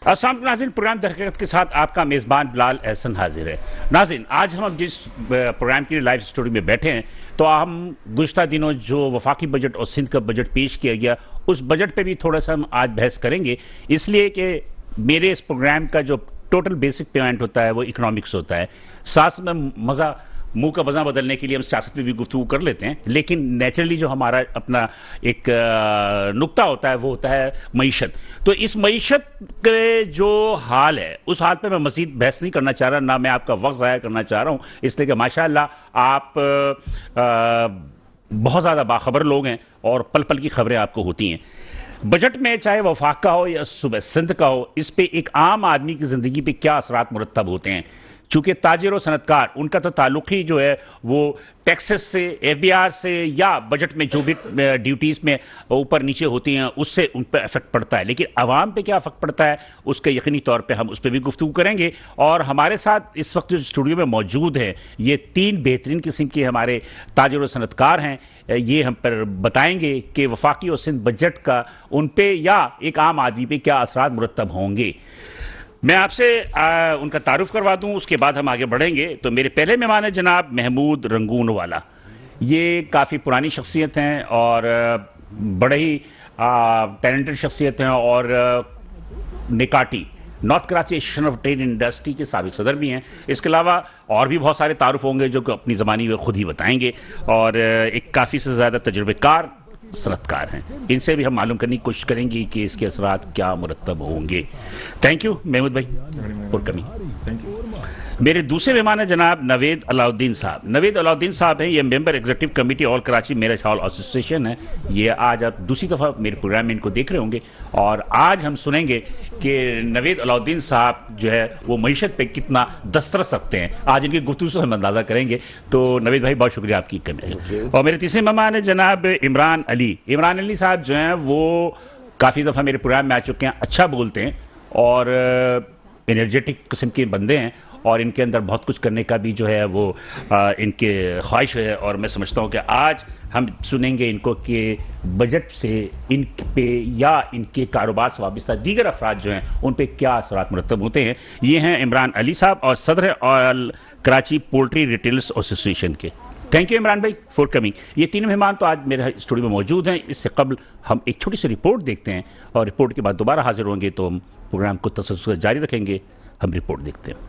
السلام ناظرین، پروگرام در حقیقت کے ساتھ آپ کا میزبان بلال احسن حاضر ہے۔ ناظرین، آج ہم جس پروگرام کی لائیو اسٹوڈیو میں بیٹھے ہیں تو ہم گزشتہ دنوں جو وفاقی بجٹ اور سندھ کا بجٹ پیش کیا گیا اس بجٹ پہ بھی تھوڑا سا ہم آج بحث کریں گے، اس لیے کہ میرے اس پروگرام کا جو ٹوٹل بیسک پوائنٹ ہوتا ہے وہ اکنامکس ہوتا ہے۔ ساتھ میں مزہ منہ کا وزن بدلنے کے لیے ہم سیاست میں بھی گفتگو کر لیتے ہیں، لیکن نیچرلی جو ہمارا اپنا ایک نقطہ ہوتا ہے وہ ہوتا ہے معیشت۔ تو اس معیشت کے جو حال ہے اس حال پہ میں مزید بحث نہیں کرنا چاہ رہا، نہ میں آپ کا وقت ضائع کرنا چاہ رہا ہوں، اس لیے کہ ماشاءاللہ آپ بہت زیادہ باخبر لوگ ہیں اور پل پل کی خبریں آپ کو ہوتی ہیں۔ بجٹ میں چاہے وفاق کا ہو یا صوبہ سندھ کا ہو، اس پہ ایک عام آدمی کی زندگی پہ کیا اثرات مرتب ہوتے ہیں، چونکہ تاجر و صنعت کار ان کا تو تعلق ہی جو ہے وہ ٹیکسز سے، ایف بی آر سے یا بجٹ میں جو بھی ڈیوٹیز میں اوپر نیچے ہوتی ہیں اس سے ان پہ افیکٹ پڑتا ہے، لیکن عوام پہ کیا افیکٹ پڑتا ہے اس کا یقینی طور پہ ہم اس پہ بھی گفتگو کریں گے۔ اور ہمارے ساتھ اس وقت جو اسٹوڈیو میں موجود ہیں یہ تین بہترین قسم کے ہمارے تاجر و صنعت کار ہیں، یہ ہم پر بتائیں گے کہ وفاقی اور سندھ بجٹ کا ان پہ یا ایک عام آدمی پہ کیا اثرات مرتب ہوں گے۔ میں آپ سے ان کا تعارف کروا دوں، اس کے بعد ہم آگے بڑھیں گے۔ تو میرے پہلے مہمان ہیں جناب محمود رنگون والا، یہ کافی پرانی شخصیت ہیں اور بڑے ہی ٹیلنٹڈ شخصیت ہیں اور NKATI North Karachi Association of Trade Industry کے سابق صدر بھی ہیں۔ اس کے علاوہ اور بھی بہت سارے تعارف ہوں گے جو کہ اپنی زبانی میں خود ہی بتائیں گے، اور ایک کافی سے زیادہ تجربے کار صنعت کار ہیں، ان سے بھی ہم معلوم کرنے کی کوشش کریں گے کہ اس کے اثرات کیا مرتب ہوں گے۔ تھینک یو محمود بھائی فور کمنگ۔ میرے دوسرے مہمان ہیں جناب نوید علاؤالدین صاحب۔ نوید علاؤالدین صاحب ہیں، یہ ممبر ایگزیکٹو کمیٹی آل کراچی میرج ہال ایسوسیشن ہے۔ یہ آج آپ دوسری دفعہ میرے پروگرام میں ان کو دیکھ رہے ہوں گے، اور آج ہم سنیں گے کہ نوید علاؤالدین صاحب جو ہے وہ معیشت پہ کتنا دسترس رکھتے ہیں، آج ان کی گفتگو سے ہم اندازہ کریں گے۔ تو نوید بھائی بہت شکریہ آپ کی کمی۔ اور میرے تیسرے مہمان ہیں جناب عمران علی۔ عمران علی صاحب جو ہیں وہ کافی دفعہ میرے پروگرام میں آ چکے ہیں، اچھا بولتے ہیں اور انرجیٹک قسم کے بندے ہیں، اور ان کے اندر بہت کچھ کرنے کا بھی جو ہے وہ ان کے خواہش ہے، اور میں سمجھتا ہوں کہ آج ہم سنیں گے ان کو کہ بجٹ سے ان پہ یا ان کے کاروبار سے وابستہ دیگر افراد جو ہیں ان پہ کیا اثرات مرتب ہوتے ہیں۔ یہ ہیں عمران علی صاحب اور صدر آل کراچی پولٹری ریٹیلرز ایسوسیشن کے۔ تھینک یو عمران بھائی فور کمنگ۔ یہ تین مہمان تو آج میرے اسٹوڈیو میں موجود ہیں۔ اس سے قبل ہم ایک چھوٹی سی رپورٹ دیکھتے ہیں، اور رپورٹ کے بعد دوبارہ حاضر ہوں گے تو ہم پروگرام کو تسلسل جاری رکھیں گے۔ ہم رپورٹ دیکھتے ہیں۔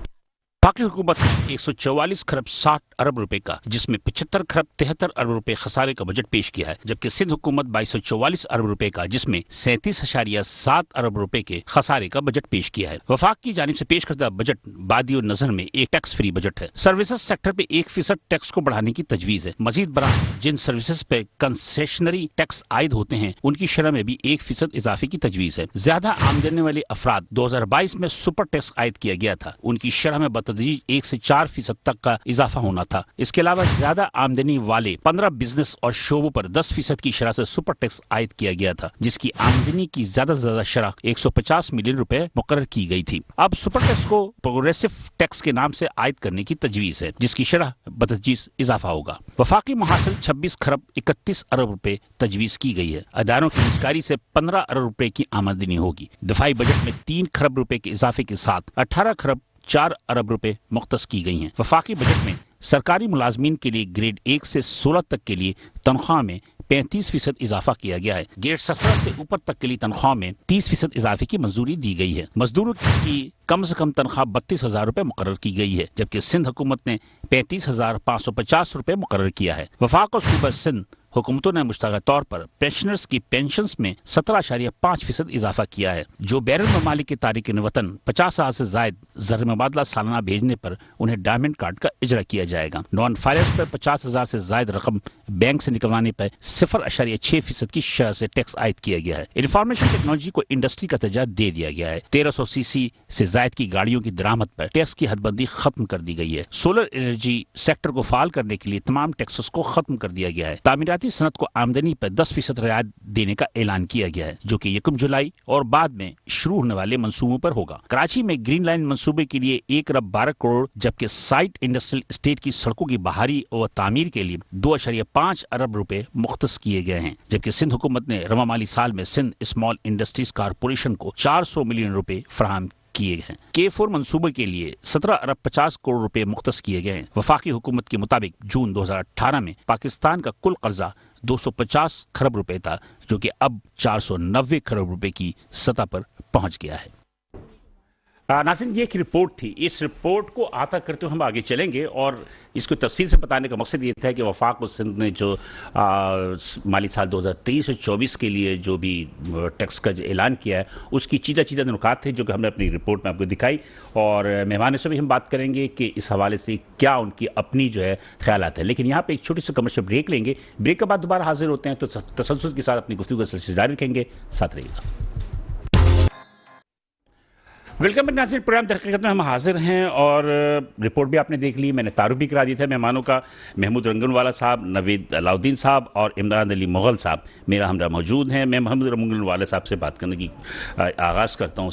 وفاقی حکومت نے 144 خرب 60 ارب روپے کا، جس میں 75 خرب 73 ارب روپے خسارے کا بجٹ پیش کیا ہے، جبکہ سندھ حکومت 2244 ارب روپے کا، جس میں 37.7 ارب روپے کے خسارے کا بجٹ پیش کیا ہے۔ وفاق کی جانب سے پیش کردہ بجٹ بادی و نظر میں ایک ٹیکس فری بجٹ ہے۔ سروسز سیکٹر پہ 1% ٹیکس کو بڑھانے کی تجویز ہے۔ مزید برآں جن سروسز پہ کنسیشنری ٹیکس عائد ہوتے ہیں ان کی شرح میں بھی 1% اضافے کی تجویز ہے۔ زیادہ آمدنی والے افراد 2022 میں سپر ٹیکس عائد کیا گیا تھا، ان کی شرح میں 1 سے 4% تک کا اضافہ ہونا تھا۔ اس کے علاوہ زیادہ آمدنی والے 15 بزنس اور شعبوں پر 10% کی شرح سے سپر ٹیکس عائد کیا گیا تھا، جس کی آمدنی کی زیادہ سے زیادہ شرح 150 ملین روپے مقرر کی گئی تھی۔ اب سپر ٹیکس کو پروگریسو ٹیکس کے نام سے عائد کرنے کی تجویز ہے، جس کی شرح بتدریج اضافہ ہوگا۔ وفاقی محاصل 26 خرب 31 ارب روپے تجویز کی گئی ہے۔ اداروں کی نجکاری سے 15 ارب روپے کی آمدنی ہوگی۔ دفاعی بجٹ میں 3 خرب روپے کے اضافے کے ساتھ 18 خرب 4 ارب روپے مختص کی گئی ہیں۔ وفاقی بجٹ میں سرکاری ملازمین کے لیے گریڈ 1 سے 16 تک کے لیے تنخواہ میں 35% اضافہ کیا گیا ہے۔ گریڈ 17 سے اوپر تک کے لیے تنخواہ میں 30% اضافے کی منظوری دی گئی ہے۔ مزدوروں کی کم سے کم تنخواہ 32,000 روپے مقرر کی گئی ہے، جبکہ سندھ حکومت نے 35,550 روپے مقرر کیا ہے۔ وفاق اور صوبہ سندھ حکومتوں نے مشترکہ طور پر پینشنرز کی پینشنز میں 17.5% اضافہ کیا ہے، جو بیرون ممالک کے تارکین وطن 50,000 سے زائد زر مبادلہ سالانہ بھیجنے پر انہیں ڈائمنڈ کارڈ کا اجرا کیا جائے گا۔ نان فائلرز پر 50,000 سے زائد رقم بینک سے نکلوانے پر 0.6% کی شرح سے ٹیکس عائد کیا گیا ہے۔ انفارمیشن ٹیکنالوجی کو انڈسٹری کا درجہ دے دیا گیا ہے۔ 1300 cc سے زائد کی گاڑیوں کی درآمد پر ٹیکس کی حد بندی ختم کر دی گئی ہے۔ سولر انرجی سیکٹر کو فعال کرنے کے لیے تمام ٹیکسز کو ختم کر دیا گیا ہے۔ تعمیراتی صنعتی صنعت کو آمدنی پر 10% رعایت دینے کا اعلان کیا گیا ہے جو کہ 1 جولائی اور بعد میں شروع ہونے والے منصوبوں پر ہوگا. کراچی میں گرین لائن منصوبے کے لیے 1 ارب 12 کروڑ جبکہ سائٹ انڈسٹریل اسٹیٹ کی سڑکوں کی بحالی اور تعمیر کے لیے 2.5 ارب روپے مختص کیے گئے ہیں جبکہ سندھ حکومت نے رواں مالی سال میں سندھ اسمال انڈسٹریز کارپوریشن کو 400 ملین روپے فراہم کیے ہیں. K4 منصوبے کے لیے 17 ارب 50 کروڑ روپے مختص کیے گئے ہیں. وفاقی حکومت کے مطابق جون 2018 میں پاکستان کا کل قرضہ 250 کھرب روپے تھا جو کہ اب 490 کھرب روپے کی سطح پر پہنچ گیا ہے. ناظرین یہ ایک رپورٹ تھی. اس رپورٹ کو آتا کرتے ہوئے ہم آگے چلیں گے اور اس کو تفصیل سے بتانے کا مقصد یہ تھا کہ وفاق و سندھ نے جو مالی سال 2023-24 کے لیے جو بھی ٹیکس کا جو اعلان کیا ہے اس کی چیدہ نکات تھے جو کہ ہم نے اپنی رپورٹ میں آپ کو دکھائی اور مہمان سے بھی ہم بات کریں گے کہ اس حوالے سے کیا ان کی اپنی جو ہے خیالات ہیں. لیکن یہاں پہ ایک چھوٹی سی کمرشل بریک لیں گے. بریک کے بعد دوبارہ حاضر ہوتے ہیں تو تسلسل کے ساتھ اپنی گفتگو کا سلسلہ جاری رکھیں گے. ساتھ رہیے گا. ویلکم ناظرین. پروگرام در حقیقت میں ہم حاضر ہیں اور رپورٹ بھی آپ نے دیکھ لی. میں نے تعارف بھی کرا دیا تھا مہمانوں کا. محمود رنگن والا صاحب, نوید علاؤدین صاحب اور عمران علی مغل صاحب میرا ہمراہ موجود ہیں. میں محمود رنگن والا صاحب سے بات کرنے کی آغاز کرتا ہوں.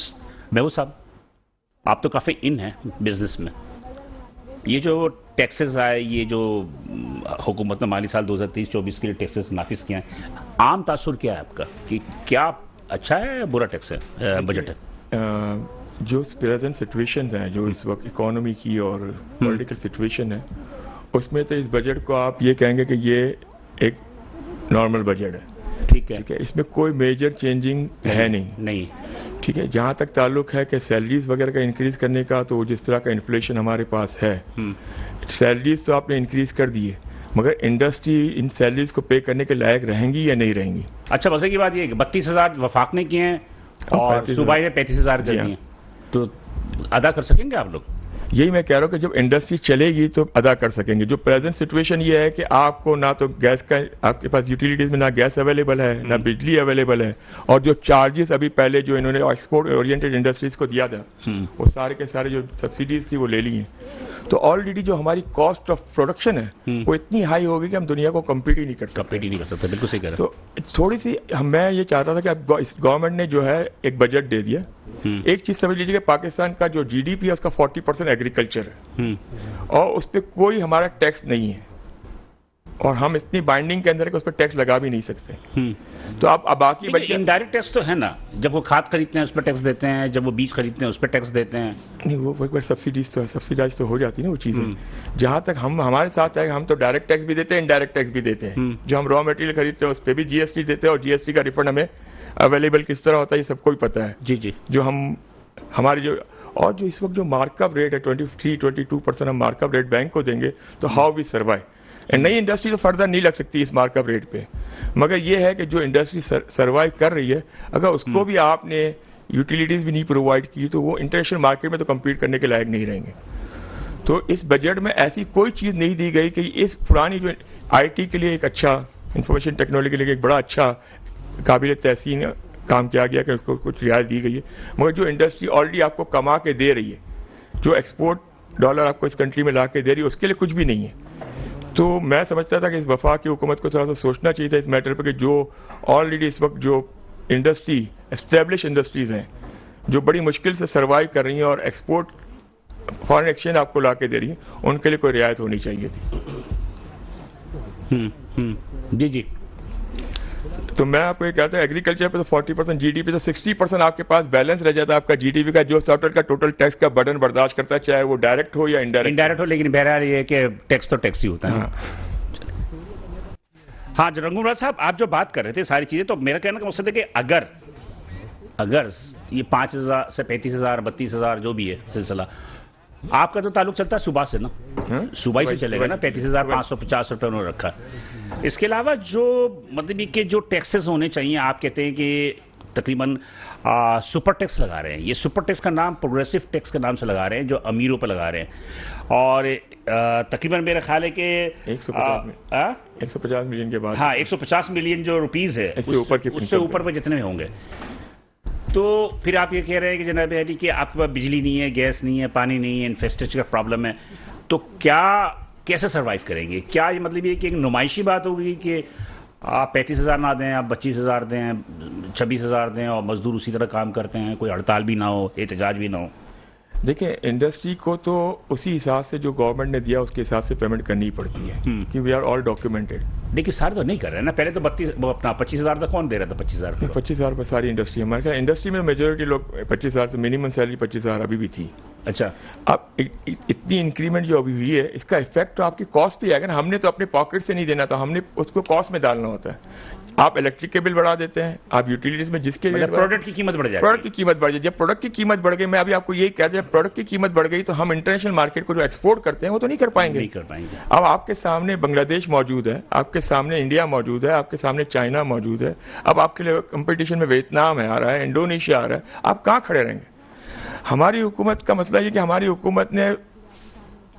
محمود صاحب, آپ تو کافی ان ہیں بزنس میں. یہ جو ٹیکسز آئے, یہ جو حکومت نے مالی سال 2023-24 کے لیے ٹیکسز نافذ کیا ہیں, عام تاثر کیا ہے آپ کا کہ کیا اچھا ہے یا برا ٹیکس ہے, بجٹ ہے؟ جو پریزنٹ سچویشنز ہیں جو اس وقت اکانومی کی اور پولیٹیکل سچویشن ہے اس میں تو اس بجٹ کو آپ یہ کہیں گے کہ یہ ایک نارمل بجٹ ہے. ٹھیک ہے, اس میں کوئی میجر چینجنگ ہے نہیں. ٹھیک ہے, جہاں تک تعلق ہے کہ سیلریز وغیرہ کا انکریز کرنے کا, تو جس طرح کا انفلیشن ہمارے پاس ہے, سیلریز تو آپ نے انکریز کر دی ہے مگر انڈسٹری ان سیلریز کو پے کرنے کے لائق رہیں گی یا نہیں رہیں گی. اچھا, مزے کی بات یہ کہ 32,000 وفاق نے کیے ہیں اور صوبائی نے 35,000 کر دیے ہیں, تو ادا کر سکیں گے آپ لوگ؟ یہی میں کہہ رہا ہوں کہ جب انڈسٹری چلے گی تو ادا کر سکیں گے. جو پریزنٹ سچویشن یہ ہے کہ آپ کو نہ تو گیس کا, آپ کے پاس یوٹیلیٹیز میں نہ گیس اویلیبل ہے نہ بجلی اویلیبل ہے, اور جو چارجز ابھی پہلے جو انہوں نے ایکسپورٹ اورینٹڈ انڈسٹریز کو دیا تھا وہ سارے کے سارے جو سبسڈیز تھی وہ لے لی ہیں. تو آلریڈی جو ہماری کاسٹ آف پروڈکشن ہے وہ اتنی ہائی ہوگی کہ ہم دنیا کو کمپیٹ ہی نہیں کر سکتے. بالکل صحیح کہہ رہے. تو تھوڑی سی میں یہ چاہتا تھا کہ اب اس گورنمنٹ نے جو ہے ایک بجٹ دے دیا. ایک چیز سمجھ لیجیے کہ پاکستان کا جو GDP ہے اس کا 40% ایگریکلچر ہے اور اس پہ کوئی ہمارا ٹیکس نہیں ہے, اور ہم اتنی بائنڈنگ کے اندر ہے کہ اس پہ ٹیکس لگا بھی نہیں سکتے. تو اب باقی انڈائریکٹ ٹیکس تو ہے نا, جب وہ کھاد خریدتے ہیں اس پہ ٹیکس دیتے ہیں, جب وہ بیج خریدتے ہیں اس پہ ٹیکس دیتے ہیں. نہیں, وہ ایک بار سبسیڈائز تو ہو جاتی ہے نا وہ چیزیں. جہاں تک ہمارے ساتھ ہے ہم تو ڈائریکٹ ٹیکس بھی دیتے ہیں, انڈائریکٹ ٹیکس بھی دیتے ہیں. جو ہم را مٹیریل خریدتے ہیں اس پہ بھی GST دیتے ہیں, اور GST کا ریفنڈ ہمیں اویلیبل کس طرح ہوتا ہے یہ سب کو ہی پتہ ہے. جی. جو ہماری جو اور جو اس وقت جو مارک اپ ریٹ ہے 23-22% ہم مارک اپ ریٹ بینک کو دیں گے تو ہاؤ وی سروائیو. نئی انڈسٹری تو فردر نہیں لگ سکتی اس مارک اپ ریٹ پہ, مگر یہ ہے کہ جو انڈسٹری سروائیو کر رہی ہے اگر اس کو بھی آپ نے یوٹیلیٹیز بھی نہیں پرووائڈ کی تو وہ انٹرنیشنل مارکیٹ میں تو کمپیٹ کرنے کے لائق نہیں رہیں گے. تو اس بجٹ میں ایسی کوئی چیز نہیں دی گئی کہ اس پرانی جو IT کے لیے ایک اچھا, انفارمیشن ٹیکنالوجی کے لیے ایک بڑا اچھا قابل تحسین کام کیا گیا کہ اس کو کچھ رعایت دی گئی ہے, مگر جو انڈسٹری آلریڈی آپ کو کما کے دے رہی ہے, جو ایکسپورٹ ڈالر آپ کو اس کنٹری میں لا کے دے رہی ہے, اس کے لیے کچھ بھی نہیں ہے. تو میں سمجھتا تھا کہ اس وفاق کی حکومت کو تھوڑا سا سوچنا چاہیے تھا اس میٹر پہ کہ جو آلریڈی اس وقت جو انڈسٹری اسٹیبلش انڈسٹریز ہیں جو بڑی مشکل سے سروائیو کر رہی ہیں اور ایکسپورٹ فارن ایکسچینج آپ کو لا کے دے رہی ہیں, ان کے لیے کوئی رعایت ہونی چاہیے تھی. جی. تو میں آپ کو یہ کہتا ہوں ایگریکلچر پہ تو 40% GDP تو 60% آپ کے پاس بیلنس رہ جاتا ہے آپ کا GDP کا, جو ٹوٹل ٹیکس کا برڈن برداشت کرتا ہے, چاہے وہ ڈائریکٹ ہو یا انڈائریکٹ ہو. لیکن بہرحال یہ کہ ٹیکس تو ٹیکس ہی ہوتا ہے. ہاں رنگون راج صاحب, آپ جو بات کر رہے تھے ساری چیزیں, تو میرا کہنے کا مقصد ہے کہ اگر یہ 5,000 سے 35,000 32,000 جو بھی ہے سلسلہ, آپ کا تو تعلق چلتا ہے صوبہ سے نا, صوبائی سے چلے گا نا. 35,550 روپے انہوں نے رکھا. اس کے علاوہ جو مطلب کہ جو ٹیکسز ہونے چاہیے, آپ کہتے ہیں کہ تقریباً سپر ٹیکس لگا رہے ہیں. یہ سپر ٹیکس کا نام پروگریسو ٹیکس کے نام سے لگا رہے ہیں, جو امیروں پہ لگا رہے ہیں, اور تقریباً میرا خیال ہے کہ 150 ملین کے بعد 150 ملین جو روپیز ہے اس سے اوپر پہ جتنے ہوں گے. تو پھر آپ یہ کہہ رہے ہیں کہ جناب علی کہ آپ کے پاس بجلی نہیں ہے, گیس نہیں ہے, پانی نہیں ہے, انفراسٹرکچر کا پرابلم ہے, تو کیسے سروائیو کریں گے؟ کیا یہ مطلب یہ کہ ایک نمائشی بات ہوگی کہ آپ 35,000 نہ دیں, آپ 25,000 دیں, 26,000 دیں, اور مزدور اسی طرح کام کرتے ہیں, کوئی ہڑتال بھی نہ ہو, احتجاج بھی نہ ہو. دیکھیں انڈسٹری کو تو اسی حساب سے جو گورنمنٹ نے دیا اس کے حساب سے پیمنٹ کرنی پڑتی ہے, کہ وی آر آل ڈاکیومنٹڈ. لیکن سارے تو نہیں کر رہے نا, پہلے تو 25,000 تک کون دے رہا تھا؟ 25,000 25,000 پر ساری انڈسٹری, ہمارے خیال انڈسٹری میں میجورٹی لوگ 25,000 سے منیمم سیلری 25,000 ابھی بھی تھی. اچھا, اب اتنی انکریمنٹ جو ابھی ہوئی ہے اس کا افیکٹ تو آپ کی کاسٹ پہ آئے گا نا. ہم نے تو اپنے پاکٹ سے نہیں دینا تھا, ہم نے اس کو کاسٹ میں ڈالنا ہوتا ہے. آپ الیکٹرک کے بل بڑھا دیتے ہیں, آپ یوٹیلیٹیز میں جس کے پروڈکٹ کی قیمت بڑھ جائے, پروڈکٹ کی قیمت بڑھ جائے. جب پروڈکٹ کی قیمت بڑھ گئی, میں ابھی آپ کو یہی کہہ دیا, پروڈکٹ کی قیمت بڑھ گئی تو ہم انٹرنیشنل مارکیٹ کو جو ایکسپورٹ کرتے ہیں وہ تو نہیں کر پائیں گے. اب آپ کے سامنے بنگلہ دیش موجود ہے, آپ کے سامنے انڈیا موجود ہے, آپ کے سامنے چائنا موجود ہے, اب آپ کے لیے کمپٹیشن میں ویتنام ہے, آ رہا ہے, انڈونیشیا آ رہا ہے, آپ کہاں کھڑے رہیں گے؟ ہماری حکومت کا مسئلہ یہ کہ ہماری حکومت نے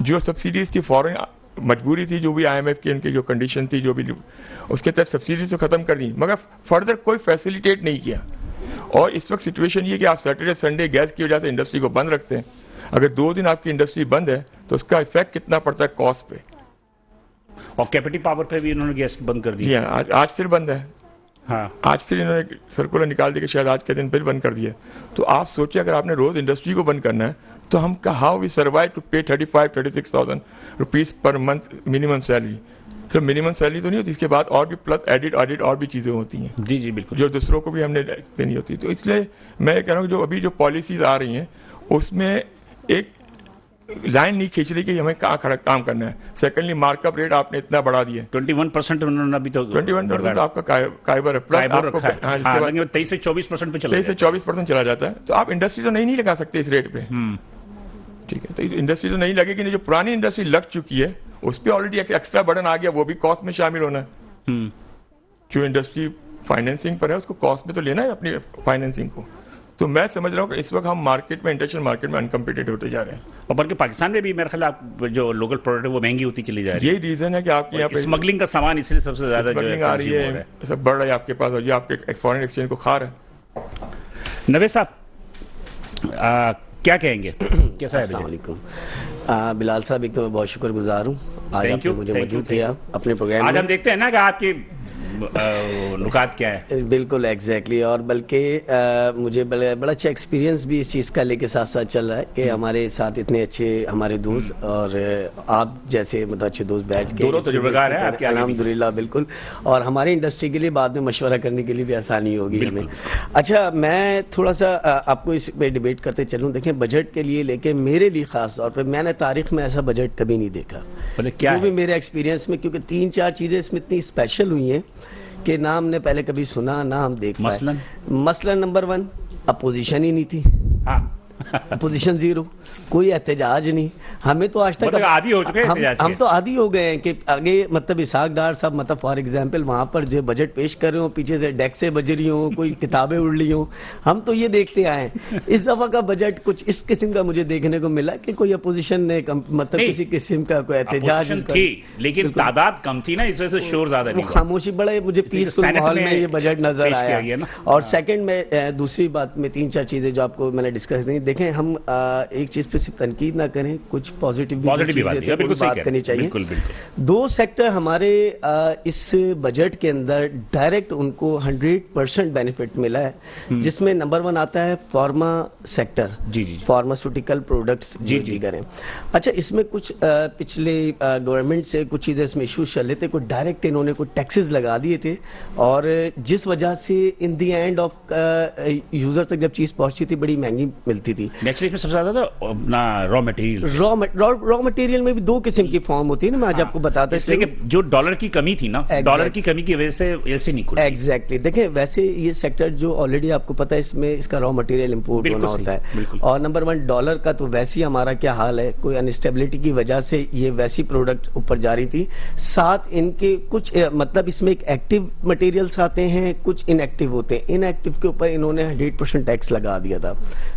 جو سبسڈیز کی فورن مجبوری تھی, جو بھی آئی ایم ایف کی ان کی جو کنڈیشن تھی, جو بھی اس کے تحت سبسڈیز تو ختم کر دی, مگر فردر کوئی فیسیلیٹیٹ نہیں کیا. اور اس وقت سچویشن یہ کہ آپ سیٹرڈے سنڈے گیس کی وجہ سے انڈسٹری کو بند رکھتے ہیں. اگر 2 دن آپ کی انڈسٹری بند ہے تو اس کا افیکٹ کتنا پڑتا ہے کاسٹ پہ. اور کیپٹل پاور پہ بھی انہوں نے گیس بند کر دی. جی ہاں, آج پھر بند ہے. ہاں, آج پھر انہوں نے سرکولر نکال دی کہ شاید آج کے دن پھر بند کر دیا. تو آپ سوچیں اگر آپ نے روز انڈسٹری کو بند کرنا ہے تو ہم how we survive to pay 35,000-36,000 rupees پر منتھ منیمم سیلری. صرف منیمم سیلری تو نہیں ہوتی, اس کے بعد اور بھی پلس ایڈٹ آڈٹ اور بھی چیزیں ہوتی ہیں. جی جی بالکل, جو دوسروں کو بھی ہم نے دینی ہوتی. تو اس لیے میں کہہ رہا ہوں جو ابھی جو پالیسیز آ رہی ہیں اس میں ایک لائن نہیں کھینچ رہی کہ ہمیں کہاں کھڑا کام کرنا ہے. سیکنڈلی مارک اپ ریٹ آپ نے اتنا بڑھا دیا, 21% انہوں نے ابھی تو 21% آپ کا کائبر ہے, 23 سے 24% پہ چلا 23 سے 24% چلا جاتا ہے. تو آپ انڈسٹری تو نہیں لگا سکتے اس ریٹ پہ. ٹھیک ہے, تو انڈسٹری تو نہیں لگے گی. جو پرانی انڈسٹری لگ چکی ہے اس پہ آلریڈی ایکسٹرا برڈن آ گیا, وہ بھی کاسٹ میں شامل ہونا ہے. جو انڈسٹری فائنینسنگ پر ہے اس کو کاسٹ میں تو لینا ہے اپنی فائنینسنگ کو. تو میں سمجھ رہا ہوں کہ اس وقت ہم مارکیٹ میں انٹرنیشنل مارکیٹ میں انکمپیٹیٹو ہوتے جا رہے ہیں. اور بلکہ پاکستان میں بھی میرے خیال آپ جو لوکل پروڈکٹ ہے وہ مہنگی ہوتی چلی جا رہی ہے. یہی ریزن ہے کہ آپ کے یہاں پہ اسمگلنگ کا سامان اس لیے سب سے زیادہ اسمگلنگ آ رہی ہے, سب بڑھ رہا ہے آپ کے پاس, اور یہ آپ کے فارن ایکسچینج کو کھا رہا ہے. نوید صاحب کیا کہیں گے, کیسا ہے؟ السلام علیکم بلال صاحب, ایک تو میں بہت شکر گزار ہوں آج آپ نے مجھے موجود کیا اپنے پروگرام میں. آج ہم دیکھتے ہیں نا کہ آپ کی نکات کیا ہے. بالکل ایگزیکٹلی, اور بلکہ مجھے بڑا اچھا ایکسپیرینس بھی اس چیز کا لے کے ساتھ ساتھ چل رہا ہے کہ ہمارے ساتھ اتنے اچھے ہمارے دوست اور آپ جیسے مطلب اچھے دوست بیٹھ کے تجربہ کار ہیں آپ کے, الحمدللہ. بالکل, اور ہماری انڈسٹری کے لیے بعد میں مشورہ کرنے کے لیے بھی آسانی ہوگی ہمیں. اچھا, میں تھوڑا سا آپ کو اس پہ ڈیبیٹ کرتے چلوں. دیکھیں بجٹ کے لیے لے کے میرے لیے خاص طور پہ میں نے تاریخ میں ایسا بجٹ کبھی نہیں دیکھا, جو بھی میرے ایکسپیرینس میں, کیونکہ 3-4 چیزیں اس میں اتنی اسپیشل ہوئی ہیں کہ نہ ہم نے پہلے کبھی سنا نہ ہم دیکھ پائے. مثلا نمبر 1 اپوزیشن ہی نہیں تھی, اپوزیشن 0, کوئی احتجاج نہیں. ہمیں تو آج تک عادی ہو چکے ہیں, ہم تو عادی ہو گئے ہیں کہ آگے مطلب اسحاق ڈار صاحب مطلب فار ایگزامپل وہاں پر جو بجٹ پیش کر رہے ہوں, پیچھے سے ڈیک سے بج رہی ہوں, کوئی کتابیں اڑ رہی ہوں, ہم تو یہ دیکھتے آئے ہیں. اس دفعہ کا بجٹ کچھ اس قسم کا مجھے دیکھنے کو ملا کہ کوئی اپوزیشن نے مطلب کسی قسم کا کوئی احتجاج تھی, لیکن تعداد کم تھی نا, اس وجہ سے شور زیادہ نہیں, خاموشی. بڑے مجھے پیسفل ماحول میں یہ بجٹ نظر آیا. اور سیکنڈ میں دوسری بات میں 3-4 چیزیں جو آپ کو میں نے ڈسکس کی. دیکھیں ہم ایک چیز پہ صرف تنقید نہ کریں, کچھ پازیٹیو بات کرنی چاہیے. 2 سیکٹر ہمارے اس بجٹ کے اندر ڈائریکٹ ان کو 100% بینیفٹ ملا ہے, جس میں نمبر 1 آتا ہے فارما سیکٹر, فارماسیوٹیکل پروڈکٹس جو دیگر ہیں. اچھا, اس میں کچھ پچھلے گورنمنٹ سے کچھ چیزیں اس میں ایشوز چل رہے تھے, کوئی ڈائریکٹ انہوں نے کوئی ٹیکسز لگا دیے تھے, اور جس وجہ سے ان دی اینڈ آف یوزر تک جب چیز پہنچتی تھی بڑی مہنگی ملتی تھی. نیچرلی میں سب سے زیادہ اپنا را مٹیریل میں بھی 2 قسم کی فارم ہوتی ہے نا, میں آج آپ کو بتاتا ہوں کہ جو ڈالر کی کمی تھی نا, ڈالر کی کمی کی وجہ سے ایسے نہیں کھلی. ایگزیکٹلی. دیکھیں ویسے یہ سیکٹر جو آلریڈی آپ کو پتا ہے اس میں اس کا را مٹیریل امپورٹ ہونا ہوتا ہے, اور نمبر 1 ڈالر کا تو ویسے ہی ہمارا کیا حال ہے, کوئی انسٹیبلٹی کی وجہ سے یہ ویسی پروڈکٹ اوپر جا رہی تھی. ساتھ ان کے کچھ مطلب اس میں ایک ایکٹیو مٹیریلس آتے ہیں, کچھ ان ایکٹیو ہوتے ہیں. ان ایکٹیو کے اوپر انہوں نے 100% ٹیکس لگا دیا تھا,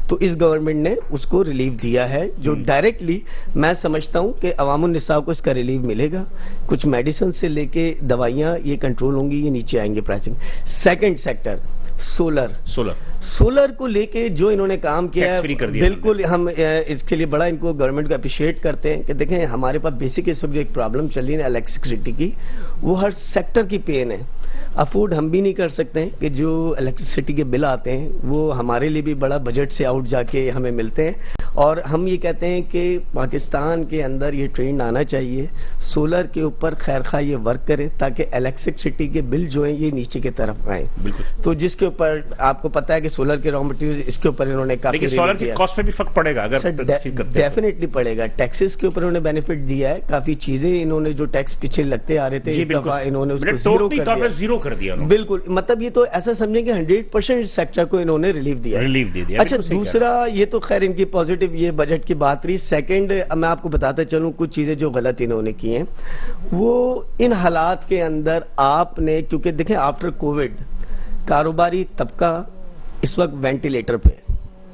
تو اس گورنمنٹ نے اس کو ریلیف دیا ہے, جو ڈائریکٹلی میں سمجھتا ہوں کہ عوام النساء کو اس کا ریلیف ملے گا. کچھ میڈیسن سے لے کے دوائیاں یہ کنٹرول ہوں گی, یہ نیچے آئیں گے پرائسنگ. سیکنڈ سیکٹر سولر کو لے کے جو انہوں نے کام کیا ہے, بالکل ہم اس کے لیے بڑا ان کو گورنمنٹ کو اپریشیٹ کرتے ہیں کہ دیکھیں ہمارے پاس بیسک اس وقت جو ایک پرابلم چل رہی ہے الیکٹریسٹی کی, وہ ہر سیکٹر کی پین ہے. افورڈ ہم بھی نہیں کر سکتے ہیں کہ جو الیکٹریسٹی کے بل آتے ہیں وہ ہمارے لیے بھی بڑا بجٹ سے آؤٹ جا کے ہمیں ملتے ہیں، اور ہم یہ کہتے ہیں کہ پاکستان کے اندر یہ ٹرینڈ آنا چاہیے، سولر کے اوپر خیر خواہ یہ ورک کریں تاکہ الیکٹریسٹی کے بل جو ہیں یہ نیچے کی طرف آئیں. تو جس کے اوپر آپ کو پتا ہے کہ سولر کے را مٹیریل اس کے اوپر انہوں نے کافی، لیکن سولر کی کاسٹ پہ بھی فرق پڑے گا اگر ڈیفینیٹلی پڑے گا. ٹیکسز کے اوپر انہوں نے بینیفٹ دیا ہے، کافی چیزیں انہوں نے جو ٹیکس پیچھے لگتے آ رہے تھے اس دفعہ انہوں نے اس کو زیرو کر دیا. بالکل، مطلب یہ تو ایسا سمجھیں کہ 100% سیکٹر کو انہوں نے ریلیف دیا. اچھا دوسرا یہ تو خیر ان کی پازیٹیو یہ بجٹ کی بات رہی. سیکنڈ میں آپ کو بتاتا چلوں کچھ چیزیں جو غلط انہوں نے کی ہیں، وہ ان حالات کے اندر آپ نے، کیونکہ دیکھیں آفٹر کووڈ کاروباری طبقہ اس وقت وینٹیلیٹر پہ،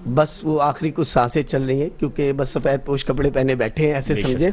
بس وہ آخری کچھ سانسیں چل رہی ہیں کیونکہ بس سفید پوش کپڑے پہنے بیٹھے ہیں ایسے سمجھیں،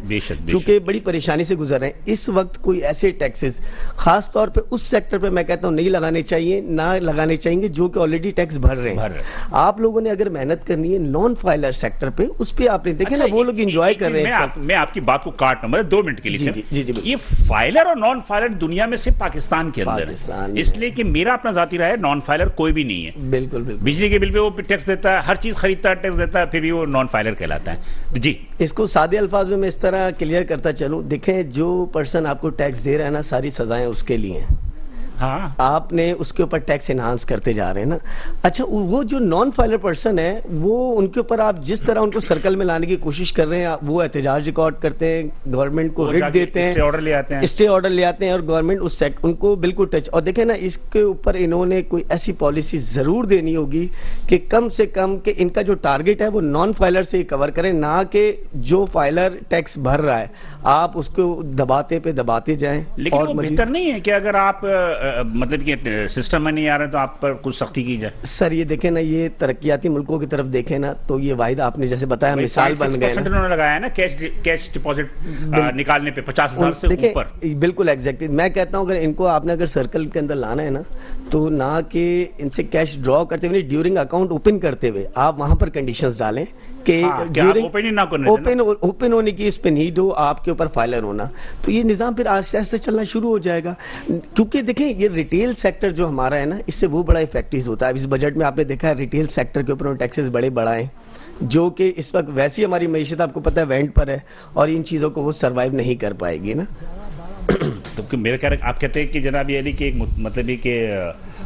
کیونکہ بڑی پریشانی سے گزر رہے ہیں. اس وقت کوئی ایسے ٹیکسز خاص طور پہ اس سیکٹر پہ میں کہتا ہوں نہیں لگانے چاہیے، نہ لگانے چاہیے جو کہ آلریڈی ٹیکس بھر رہے ہیں. آپ لوگوں نے اگر محنت کرنی ہے نان فائلر سیکٹر پہ، اس پہ آپ نے دیکھیں نا وہ لوگ انجوائے کر رہے ہیں. میں آپ کی بات کو کاٹ نمبر 2 منٹ کے لیے، یہ فائلر اور نان فائلر دنیا میں سے پاکستان کے اندر اس لیے کہ میرا اپنا ذاتی رائے ہے نان فائلر کوئی بھی نہیں ہے. بالکل بالکل، بجلی کے بل پہ وہ ٹیکس دیتا ہے، ہر چیز خریدتا ہے ٹیکس دیتا ہے، پھر بھی وہ نان فائلر کہلاتا ہے. جی اس کو سادے الفاظ میں اس طرح کلیئر کرتا چلوں، دیکھیں جو پرسن آپ کو ٹیکس دے رہا ہے نا ساری سزائیں اس کے لیے ہیں. ہاں آپ نے اس کے اوپر ٹیکس انہانس کرتے جا رہے ہیں نا. اچھا وہ جو نان فائلر پرسن ہے وہ ان کے اوپر آپ جس طرح ان کو سرکل میں لانے کی کوشش کر رہے ہیں، وہ احتجاج ریکارڈ کرتے ہیں، گورنمنٹ کو ریٹ دیتے ہیں، اسٹے آرڈر لے آتے ہیں، اور گورنمنٹ اس ان کو بالکل ٹچ. اور دیکھیں نا اس کے اوپر انہوں نے کوئی ایسی پالیسی ضرور دینی ہوگی کہ کم سے کم کہ ان کا جو ٹارگٹ ہے وہ نان فائلر سے ہی کور کریں، نہ کہ جو فائلر ٹیکس بھر رہا ہے آپ اس کو دباتے جائیں. لیکن وہ بہتر نہیں ہے کہ اگر آپ مطلب کہ سسٹم میں نہیں آ رہے تو آپ پر کچھ سختی کی جائے؟ سر یہ دیکھیں نا، یہ ترقیاتی ملکوں کی طرف دیکھیں نا تو یہ واحد آپ نے جیسے بتایا مثال بن گئے، انہوں نے لگایا نا کیش ڈپازٹ نکالنے پہ 50,000 سے اوپر. بالکل ایگزیکٹلی، میں کہتا ہوں اگر ان کو آپ نے اگر سرکل کے اندر لانا ہے نا تو نہ کہ ان سے کیش ڈرا کرتے ہوئے ڈیورنگ اکاؤنٹ اوپن کرتے ہوئے آپ وہاں پر کنڈیشنز ڈالیں کہ اوپن ہونے کی اس پہ نیڈ ہو، آپ کے اوپر فائلر ہونا. تو یہ نظام پھر آہستہ آہستہ چلنا شروع ہو جائے گا. کیونکہ دیکھیں یہ ریٹیل سیکٹر جو ہمارا ہے نا اس سے وہ بڑا افیکٹو ہوتا ہے. اس بجٹ میں آپ نے دیکھا ہے ریٹیل سیکٹر کے اوپر ٹیکسز بڑے بڑھائیں، جو کہ اس وقت ویسی ہماری معیشت آپ کو پتہ ہے وینٹ پر ہے اور ان چیزوں کو وہ سروائیو نہیں کر پائے گی نا. تو میرا خیال ہے آپ کہتے ہیں کہ جناب علی کہ مطلب یہ کہ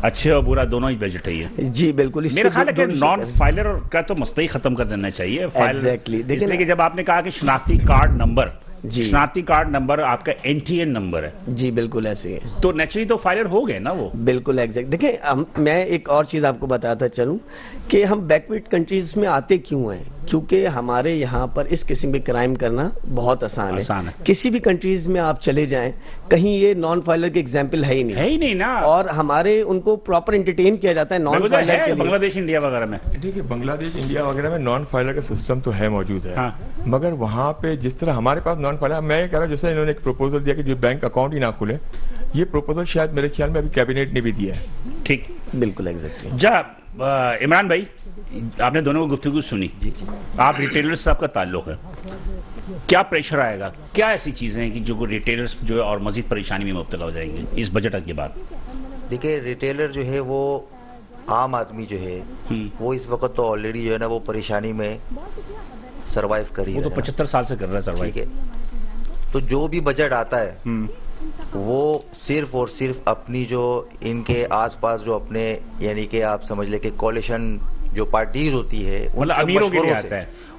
اچھے اور برا دونوں ہی بجٹ ہے. جی بالکل، میرا خیال ہے کہ نان فائلر کا تو مسئلہ ہی ختم کر دینا چاہیے. اس لیے کہ جب آپ نے کہا کہ شناختی کارڈ نمبر، شناختی کارڈ نمبر آپ کا NTN نمبر ہے. جی بالکل ایسے ہے، تو نیچرلی تو فائلر ہو گئے نا وہ. بالکل ایگزیکٹ. دیکھیں میں ایک اور چیز آپ کو بتاتا چلوں کہ ہم بیکورڈ کنٹریز میں آتے کیوں ہیں، کیونکہ ہمارے یہاں پر اس قسم کے کرائم کرنا بہت آسان ہے. کسی بھی کنٹریز میں آپ چلے جائیں کہیں یہ نان فائلر کی ایگزامپل ہے ہی نہیں نا، اور ہمارے ان کو پراپر انٹرٹین کیا جاتا ہے نان فائلر کے لیے. بنگلہ دیش انڈیا وغیرہ میں دیکھیے، بنگلہ دیش انڈیا وغیرہ میں نان فائلر کا سسٹم تو ہے موجود ہے، مگر وہاں پہ جس طرح ہمارے پاس نان فائلر، میں یہ کہہ رہا ہوں جیسے انہوں نے ایک پروپوزل دیا کہ جو بینک اکاؤنٹ ہی نہ کھلے، یہ پروپوزل شاید میرے خیال میں ابھی کیبنیٹ نے بھی دیا ہے. ٹھیک، بالکل ایگزیکٹلی. عمران بھائی آپ نے دونوں کو گفتگو سنی، آپ ریٹیلر سے آپ کا تعلق ہے، کیا پریشر آئے گا، کیا ایسی چیزیں ہیں کہ جو ریٹیلرز جو ہے اور مزید پریشانی میں مبتلا ہو جائیں گے اس بجٹ کے بعد؟ دیکھیں ریٹیلر جو ہے وہ عام آدمی جو ہے وہ اس وقت تو آلریڈی جو ہے نا وہ پریشانی میں سروائیو کر ہی رہا ہے. وہ تو 75 سال سے کر رہا ہے سروائیو. ٹھیک ہے، تو جو بھی بجٹ آتا ہے وہ صرف اور صرف اپنی جو ان کے آس پاس جو اپنے یعنی کہ آپ سمجھ لیں کہ کولیشن جو پارٹیز ہوتی ہے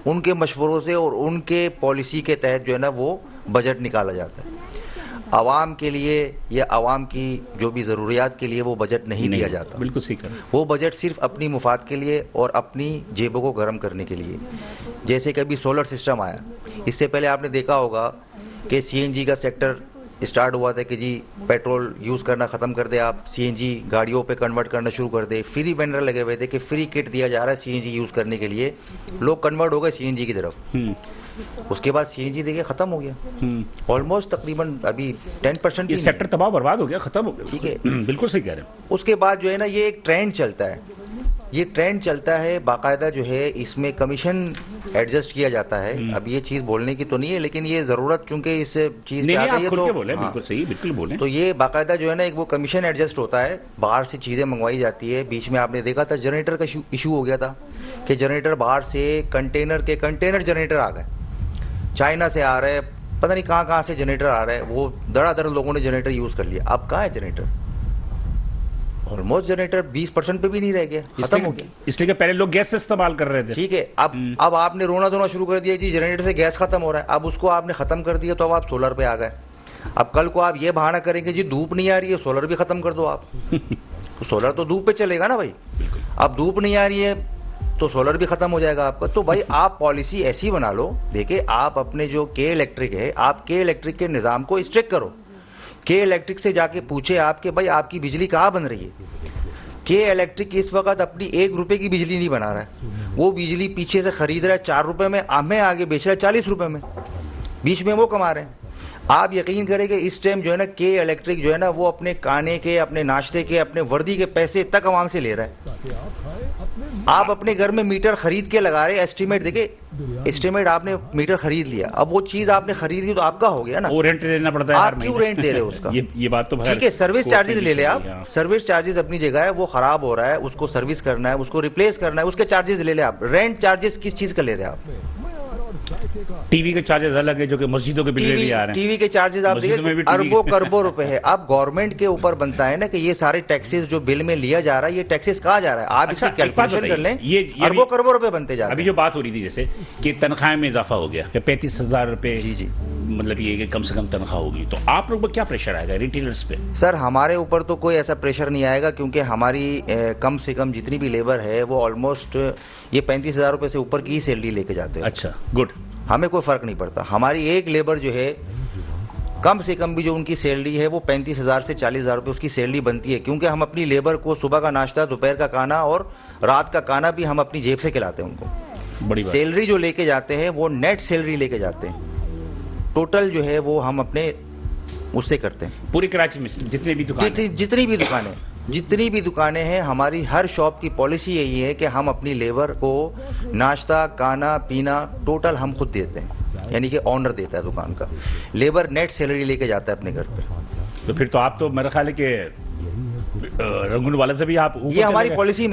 ان کے مشوروں سے اور ان کے پالیسی کے تحت جو ہے نا وہ بجٹ نکالا جاتا ہے. عوام کے لیے یا عوام کی جو بھی ضروریات کے لیے وہ بجٹ نہیں دیا جاتا. بالکل صحیح کر. وہ بجٹ صرف اپنی مفاد کے لیے اور اپنی جیبوں کو گرم کرنے کے لیے. جیسے کہ ابھی سولر سسٹم آیا، اس سے پہلے آپ نے دیکھا ہوگا کہ CNG کا سیکٹر اسٹارٹ ہوا تھا کہ جی پیٹرول یوز کرنا ختم کر دے، آپ CNG گاڑیوں پہ کنورٹ کرنا شروع کر دے. فری وینڈر لگے ہوئے تھے کہ فری کٹ دیا جا رہا ہے CNG یوز کرنے کے لیے، لوگ کنورٹ ہو گئے CNG کی طرف. اس کے بعد CNG دیکھیں ختم ہو گیا آلموسٹ تقریباً ابھی 10%. یہ سیکٹر تباہ برباد ہو گیا، ختم ہو گیا. ٹھیک ہے، بالکل صحیح کہہ رہے ہیں. اس کے بعد جو ہے نا یہ ایک ٹرینڈ چلتا ہے یہ ٹرینڈ چلتا ہے باقاعدہ جو ہے اس میں کمیشن ایڈجسٹ کیا جاتا ہے. اب یہ چیز بولنے کی تو نہیں ہے لیکن یہ ضرورت چونکہ اس چیز پہ آ گئی ہے تو بالکل صحیح, بالکل بولیں. تو یہ باقاعدہ جو ہے نا ایک وہ کمیشن ایڈجسٹ ہوتا ہے, باہر سے چیزیں منگوائی جاتی ہے. بیچ میں آپ نے دیکھا تھا جنریٹر کا ایشو ہو گیا تھا کہ جنریٹر باہر سے کنٹینر جنریٹر آ گئے, چائنا سے آ رہے, پتہ نہیں کہاں سے جنریٹر آ رہا ہے, وہ دڑا دڑ لوگوں نے جنریٹر یوز کر لیا. اب کہاں ہے جنریٹر؟ آلموسٹ جنریٹر 20% پہ بھی نہیں رہ گیا, ختم ہو گیا. اس لیے کہ پہلے لوگ گیس سے استعمال کر رہے تھے. ٹھیک ہے, اب آپ نے رونا دھونا شروع کر دیا جی جنریٹر سے گیس ختم ہو رہا ہے. اب اس کو آپ نے ختم کر دیا تو اب آپ سولر پہ آ گئے. اب کل کو آپ یہ بہانہ کریں گے جی دھوپ نہیں آ رہی ہے, سولر بھی ختم کر دو آپ. تو سولر تو دھوپ پہ چلے گا نا بھائی. اب دھوپ نہیں آ رہی ہے تو سولر بھی ختم ہو جائے گا آپ کا. تو بھائی آپ پالیسی ایسی بنا لو, دیکھیں آپ اپنے جو کے الیکٹرک ہے, آپ کے الیکٹرک کے نظام کو اسٹرکٹ کرو. کے الیکٹرک سے جا کے پوچھے آپ کہ بھائی آپ کی بجلی کہاں بن رہی ہے. کے الیکٹرک اس وقت اپنی 1 روپے کی بجلی نہیں بنا رہا ہے, وہ بجلی پیچھے سے خرید رہا ہے 4 روپے میں, ہمیں آگے بیچ رہا ہے 40 روپے میں, بیچ میں وہ کما رہے ہیں. آپ یقین کریں کہ اس ٹائم جو ہے نا کے الیکٹرک جو ہے نا وہ اپنے کھانے کے, اپنے ناشتے کے, اپنے وردی کے پیسے تک عوام سے لے رہا ہے. آپ اپنے گھر میں میٹر خرید کے لگا رہے, ایسٹیمیٹ دیکھیں, ایسٹیمیٹ آپ نے میٹر خرید لیا, اب وہ چیز آپ نے خرید لی تو آپ کا ہو گیا نا, وہ رینٹ دینا پڑتا ہے. آپ کیوں رینٹ دے رہے ہو اس کا؟ یہ بات تو ٹھیک ہے, سروس چارجز لے لیں آپ, سروس چارجز اپنی جگہ ہے, وہ خراب ہو رہا ہے, اس کو سروس کرنا ہے, اس کو ریپلیس کرنا ہے, اس کے چارجز لے لیں آپ. رینٹ چارجز کس چیز کا لے رہے ہیں آپ؟ ٹی وی کے چارجز الگ ہے جو کہ مسجدوں کے بل میں بھی آ رہے ہیں. ٹی وی کے چارجز آپ دیکھیں اربوں کربوں روپے ہے. اب گورنمنٹ کے اوپر بنتا ہے نا کہ یہ سارے ٹیکسز جو بل میں لیا جا رہا ہے یہ ٹیکسز کہاں جا رہا ہے. آپ اس کی کیلکولیشن کر لیں, اربوں کربوں روپے بنتے جا رہے ہیں. ابھی جو بات ہو رہی تھی جیسے کہ تنخواہ میں اضافہ ہو گیا کہ 35,000 روپے, جی مطلب یہ کہ کم سے کم تنخواہ ہوگی, تو آپ لوگ پر کیا پریشر آئے گا ریٹیلرز پہ؟ سر ہمارے اوپر تو کوئی ایسا پریشر نہیں آئے گا کیونکہ ہماری کم سے کم جتنی بھی لیبر ہے وہ آلموسٹ یہ 35,000 روپے سے اوپر کی سیلری لے کے جاتے ہیں. اچھا گڈ, ہمیں کوئی فرق نہیں پڑتا. ہماری ایک لیبر جو ہے کم سے کم بھی جو ان کی سیلری ہے وہ 35,000 سے 40,000 روپے اس کی سیلری بنتی ہے, کیونکہ ہم اپنی لیبر کو صبح کا ناشتہ, دوپہر کا کھانا اور رات کا کھانا بھی ہم اپنی جیب سے کھلاتے ہیں ان کو. بڑی سیلری جو لے کے جاتے ہیں وہ نیٹ سیلری لے کے جاتے ہیں, ٹوٹل جو ہے وہ ہم اپنے اس سے کرتے ہیں. پوری کراچی میں جتنی بھی دکانیں ہیں ہماری ہر شاپ کی پالیسی یہی ہے کہ ہم اپنی لیبر کو ناشتہ, کھانا, پینا ٹوٹل ہم خود دیتے ہیں, یعنی کہ آنر دیتا ہے دکان کا. لیبر نیٹ سیلری لے کے جاتا ہے اپنے گھر پہ. تو پھر تو آپ تو میرا خیال ہے کہ رنگون والا سے بھی آپ, یہ ہماری پالیسی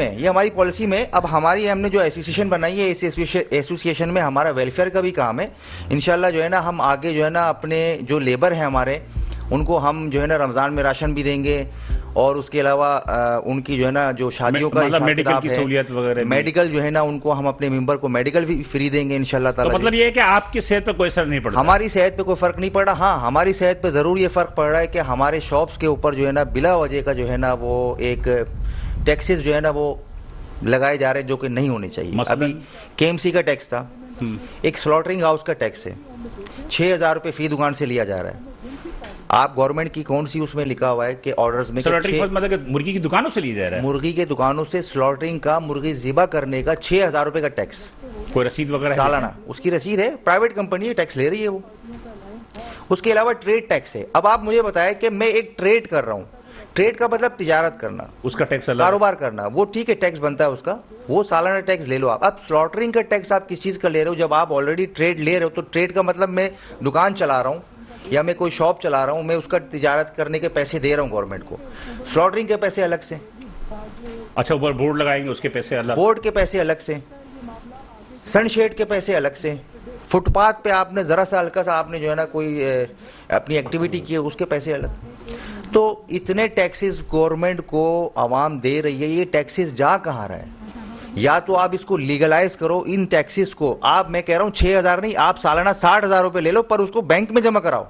میں اب ہم نے جو ایسوسیشن بنائی ہے اس ایسوسیشن میں ہمارا ویلفیئر کا بھی کام ہے. انشاءاللہ جو ہے نا ہم آگے جو ہے نا اپنے جو لیبر ہیں ہمارے ان کو ہم جو ہے نا رمضان میں راشن بھی دیں گے, اور اس کے علاوہ ان کی جو ہے نا جو شادیوں کا میڈیکل کی سہولیت وغیرہ, میڈیکل جو ہے نا ان کو ہم اپنے ممبر کو میڈیکل بھی فری دیں گے انشاءاللہ تعالی. مطلب یہ ہے کہ آپ کی صحت پہ کوئی اثر نہیں پڑتا؟ ہماری صحت پہ کوئی فرق نہیں پڑ رہا. ہاں ہماری صحت پہ ضرور یہ فرق پڑ رہا ہے کہ ہمارے شاپس کے اوپر جو ہے نا بلا وجہ کا جو ہے نا وہ ایک ٹیکسز جو ہے نا وہ لگائے جا رہے ہیں جو کہ نہیں ہونے چاہیے. ابھی KMC کا ٹیکس تھا, ایک سلاٹرنگ ہاؤس کا ٹیکس ہے, 6,000 روپے فی دکان سے لیا جا رہا ہے. آپ گورنمنٹ کی کون سی اس میں لکھا ہوا ہے کہ آرڈرز میں مطلب کہ مرغی کی دکانوں سے لیا جا رہا ہے, مرغی کے دکانوں سے سلاٹرنگ کا, مرغی ذبح کرنے کا 6,000 روپے کا ٹیکس, کوئی رسید وغیرہ سالانہ اس کی رسید ہے, پرائیویٹ کمپنی ہے, ٹیکس لے رہی ہے وہ. اس کے علاوہ ٹریڈ ٹیکس ہے. اب آپ مجھے بتائیں کہ میں ایک ٹریڈ کر رہا ہوں, ٹریڈ کا مطلب تجارت کرنا, اس کا ٹیکس, کاروبار کرنا, وہ ٹھیک ہے ٹیکس بنتا ہے اس کا, وہ سالانہ ٹیکس لے لو آپ. اب سلاٹرنگ کا ٹیکس آپ کس چیز کا لے رہے ہو؟ جب آپ آلریڈی ٹریڈ لے رہے ہو تو ٹریڈ کا مطلب میں دکان چلا رہا ہوں یا میں کوئی شاپ چلا رہا ہوں, میں اس کا تجارت کرنے کے پیسے دے رہا ہوں گورنمنٹ کو. سلاٹرنگ کے پیسے الگ سے, اچھا اوپر بورڈ لگائیں گے اس کے پیسے الگ, بورڈ کے پیسے الگ سے, سن شیڈ کے پیسے الگ سے, فٹ پاتھ پہ آپ نے ذرا سا ہلکا سا آپ نے جو ہے نا کوئی اپنی ایکٹیویٹی کی ہے اس کے پیسے الگ. تو اتنے ٹیکسز گورنمنٹ کو عوام دے رہی ہے, یہ ٹیکسز جا کہاں رہا ہے؟ یا تو آپ اس کو لیگلائز کرو ان ٹیکسز کو. آپ, میں کہہ رہا ہوں 6,000 نہیں, آپ سالانہ 60,000 روپے لے لو پر اس کو بینک میں جمع کراؤ.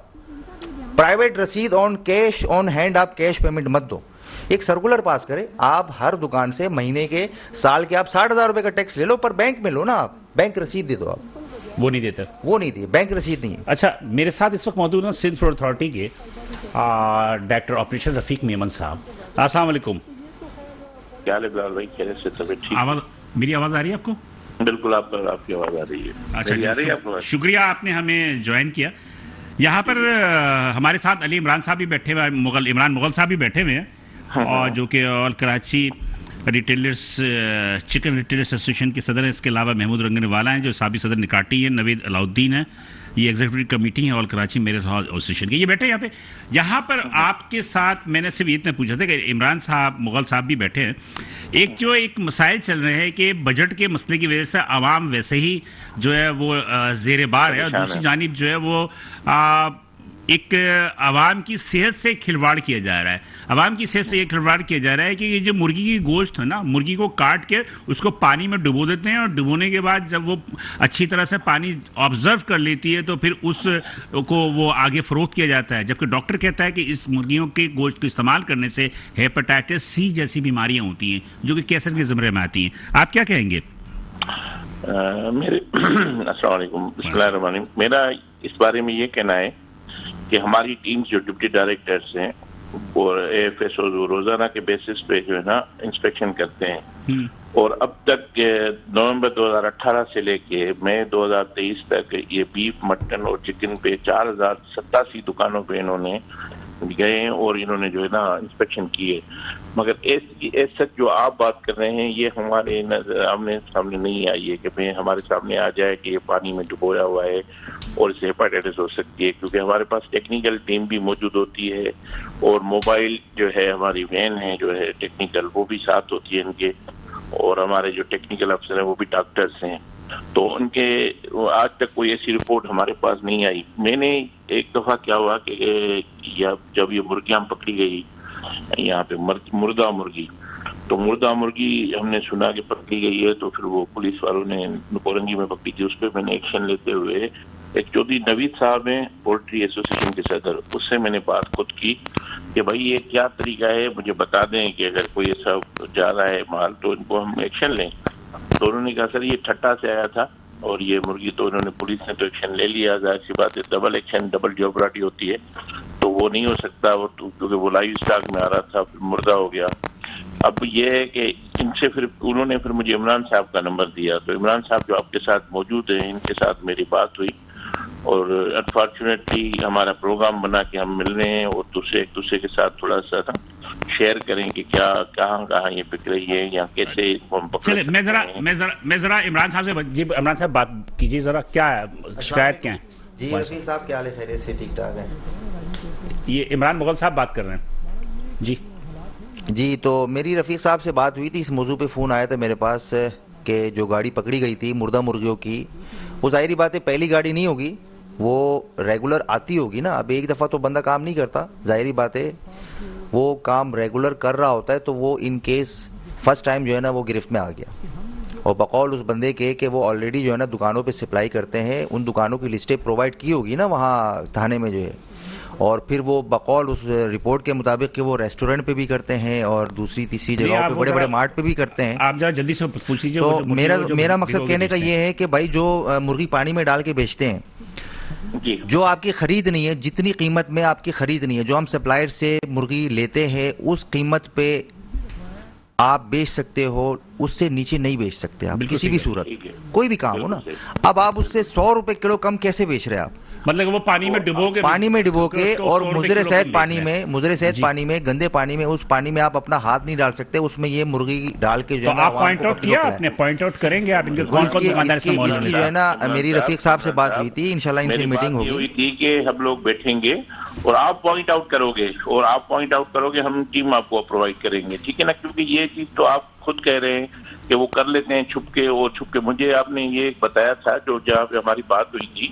پرائیویٹ رسید آن کیش, آن ہینڈ آپ کیش پیمنٹ مت دو. ایک سرکولر پاس کرے, آپ ہر دکان سے مہینے کے, سال کے آپ 60,000 روپے کا ٹیکس لے لو پر بینک میں لو نا, آپ بینک رسید دے دو. آپ وہ نہیں دیتے, وہ نہیں دی, بینک رسید نہیں ہے. اچھا میرے ساتھ اس وقت موجود ہیں سندھ فوڈ اتھارٹی کے ڈائریکٹر آپریشن رفیق میمن صاحب. السلام علیکم. کیا حال ہے بلال بھائی, خیریت سے؟ طبیعت ٹھیک؟ میری آواز آ رہی ہے آپ کو؟ بالکل, آپ کی آواز آ رہی ہے. اچھا شکریہ, آپ نے ہمیں جوائن کیا. یہاں پر ہمارے ساتھ علی عمران صاحب بھی بیٹھے ہوئے, عمران مغل صاحب بھی بیٹھے ہوئے ہیں, اور جو کہ All Karachi Retailers Chicken Retailers Association کے صدر ہیں. اس کے علاوہ محمود رنگن والا ہیں جو سابق صدر نکاٹی ہیں. نوید علاؤدین ہیں, یہ ایگزیکٹو کمیٹی ہے آل کراچی میرٹھ ہاؤس ایسوسیشن کے. یہ بیٹھے یہاں پر آپ کے ساتھ. میں نے صرف اتنا پوچھا تھا کہ عمران صاحب مغل صاحب بھی بیٹھے ہیں. ایک مسائل چل رہے ہیں کہ بجٹ کے مسئلے کی وجہ سے عوام ویسے ہی جو ہے وہ زیر بار ہے, اور دوسری جانب جو ہے وہ ایک عوام کی صحت سے کھلواڑ کیا جا رہا ہے. عوام کی صحت سے یہ کھلواڑ کیا جا رہا ہے کہ یہ جو مرغی کی گوشت ہے نا, مرغی کو کاٹ کے اس کو پانی میں ڈبو دیتے ہیں, اور ڈبونے کے بعد جب وہ اچھی طرح سے پانی آبزرو کر لیتی ہے تو پھر اس کو وہ آگے فروخت کیا جاتا ہے. جبکہ ڈاکٹر کہتا ہے کہ اس مرغیوں کے گوشت کو استعمال کرنے سے ہیپاٹائٹس سی جیسی بیماریاں ہوتی ہیں جو کہ کینسر کے زمرے میں آتی ہیں. آپ کیا کہیں گے؟ السلام علیکم. بسم اللہ الرحمن الرحیم. میرا اس بارے میں یہ کہنا ہے کہ ہماری ٹیم جو ڈپٹی ڈائریکٹرز ہیں اور اے ایف ایس او روزانہ کے بیسس پہ جو ہے نا انسپیکشن کرتے ہیں, اور اب تک نومبر 2018 سے لے کے مئی 2023 تک یہ بیف, مٹن اور چکن پہ 4087 دکانوں پہ انہوں نے گئے اور انہوں نے جو ہے نا انسپیکشن کیے. مگر ایسا جو آپ بات کر رہے ہیں یہ ہمارے سامنے نہیں آئی ہے کہ ہمارے سامنے آ جائے کہ یہ پانی میں ڈبویا ہوا ہے اور اسے ہیپاٹائٹس ہو سکتی ہے, کیونکہ ہمارے پاس ٹیکنیکل ٹیم بھی موجود ہوتی ہے اور موبائل جو ہے ہماری وین ہے جو ہے ٹیکنیکل وہ بھی ساتھ ہوتی ہے ان کے, اور ہمارے جو ٹیکنیکل افسر ہیں وہ بھی ڈاکٹرس ہیں. تو ان کے آج تک کوئی ایسی رپورٹ ہمارے پاس نہیں آئی. میں نے ایک دفعہ کیا ہوا کہ جب یہ مرغیاں پکڑی گئی یہاں پہ مردہ مرغی, تو مردہ مرغی ہم نے سنا کہ پکڑی گئی ہے, تو پھر وہ پولیس والوں نے نکورنگی میں پکڑی تھی. اس پہ میں نے ایکشن لیتے ہوئے ایک چودھری نوید صاحب ہیں پولٹری ایسوسیشن کے صدر, اس سے میں نے بات خود کی کہ بھائی یہ کیا طریقہ ہے, مجھے بتا دیں کہ اگر کوئی ایسا جا رہا ہے مال تو ان کو ہم ایکشن لیں. تو انہوں نے کہا سر یہ ٹھٹا سے آیا تھا اور یہ مرغی, تو انہوں نے پولیس نے تو ایکشن لے لیا. ظاہر سی بات ہے ڈبل ایکشن ڈبل جوبراٹی ہوتی ہے, تو وہ نہیں ہو سکتا وہ, کیونکہ وہ لائیو اسٹاک میں آ رہا تھا پھر مردہ ہو گیا. اب یہ ہے کہ ان سے پھر انہوں نے پھر مجھے عمران صاحب کا نمبر دیا, تو عمران صاحب جو آپ کے ساتھ موجود ہیں ان کے ساتھ میری بات ہوئی, اور انفارچونیٹلی ہمارا پروگرام بنا کہ ہم مل رہے ہیں اور ایک دوسرے کے ساتھ تھوڑا سا شیئر کریں کہ کیا کہاں یہ بک رہی ہے یا کیسے اس کو ہم پکڑ. میں ذرا عمران صاحب سے, جی عمران صاحب بات کیجیے ذرا, کیا ہے شکایت کیا ہے؟ جی رفیق صاحب کیا حال ہے؟ خیریت سے ٹھیک ٹھاک ہے. یہ عمران مغل صاحب بات کر رہے ہیں. جی تو میری رفیق صاحب سے بات ہوئی تھی, اس موضوع پہ فون آیا تھا میرے پاس کہ جو گاڑی پکڑی گئی تھی مردہ مرغیوں کی, وہ ظاہری بات ہے پہلی گاڑی نہیں ہوگی, وہ ریگولر آتی ہوگی نا. اب ایک دفعہ تو بندہ کام نہیں کرتا, ظاہری بات ہے وہ کام ریگولر کر رہا ہوتا ہے. تو وہ ان کیس فرسٹ ٹائم جو ہے نا وہ گرفت میں آ گیا, اور بقول اس بندے کے کہ وہ آلریڈی جو ہے نا دکانوں پہ سپلائی کرتے ہیں, ان دکانوں کی لسٹیں پرووائڈ کی ہوگی نا وہاں تھانے میں جو ہے, اور پھر وہ بقول اس رپورٹ کے مطابق کہ وہ ریسٹورنٹ پہ بھی کرتے ہیں اور دوسری تیسری جگہوں پہ بڑے بڑے مارٹ پہ بھی کرتے ہیں. آپ ذرا جلدی سے پوچھ لیجیے. تو میرا مقصد کہنے کا یہ ہے کہ بھائی جو مرغی پانی میں ڈال کے بیچتے ہیں, جو آپ کی خرید نہیں ہے, جتنی قیمت میں آپ کی خرید نہیں ہے, جو ہم سپلائر سے مرغی لیتے ہیں اس قیمت پہ آپ بیچ سکتے ہو, اس سے نیچے نہیں بیچ سکتے آپ کسی بھی صورت, کوئی بھی کام ہو نا. اب آپ اس سے 100 روپے کلو کم کیسے بیچ رہے ہیں آپ؟ مطلب وہ پانی میں ڈبو کے اور مضر صحت پانی میں گندے پانی میں, اس پانی میں آپ اپنا ہاتھ نہیں ڈال سکتے, اس میں یہ مرغی ڈال کے جو ہے آپ پوائنٹ آؤٹ کیا, آپ نے پوائنٹ آؤٹ کریں گے آپ ان کے کون کون دکاندار اس میں جو ہے نا. میری رفیق صاحب سے بات ہوئی تھی, انشاءاللہ ان سے میٹنگ ہوگی تھی کہ ہم لوگ بیٹھیں گے اور آپ پوائنٹ آؤٹ کرو گے, ہم ٹیم آپ کو پرووائڈ کریں گے, ٹھیک ہے نا. کیونکہ یہ چیز تو آپ خود کہہ رہے ہیں کہ وہ کر لیتے ہیں چھپ کے. مجھے آپ نے یہ بتایا تھا جو جہاں پہ ہماری بات ہوئی تھی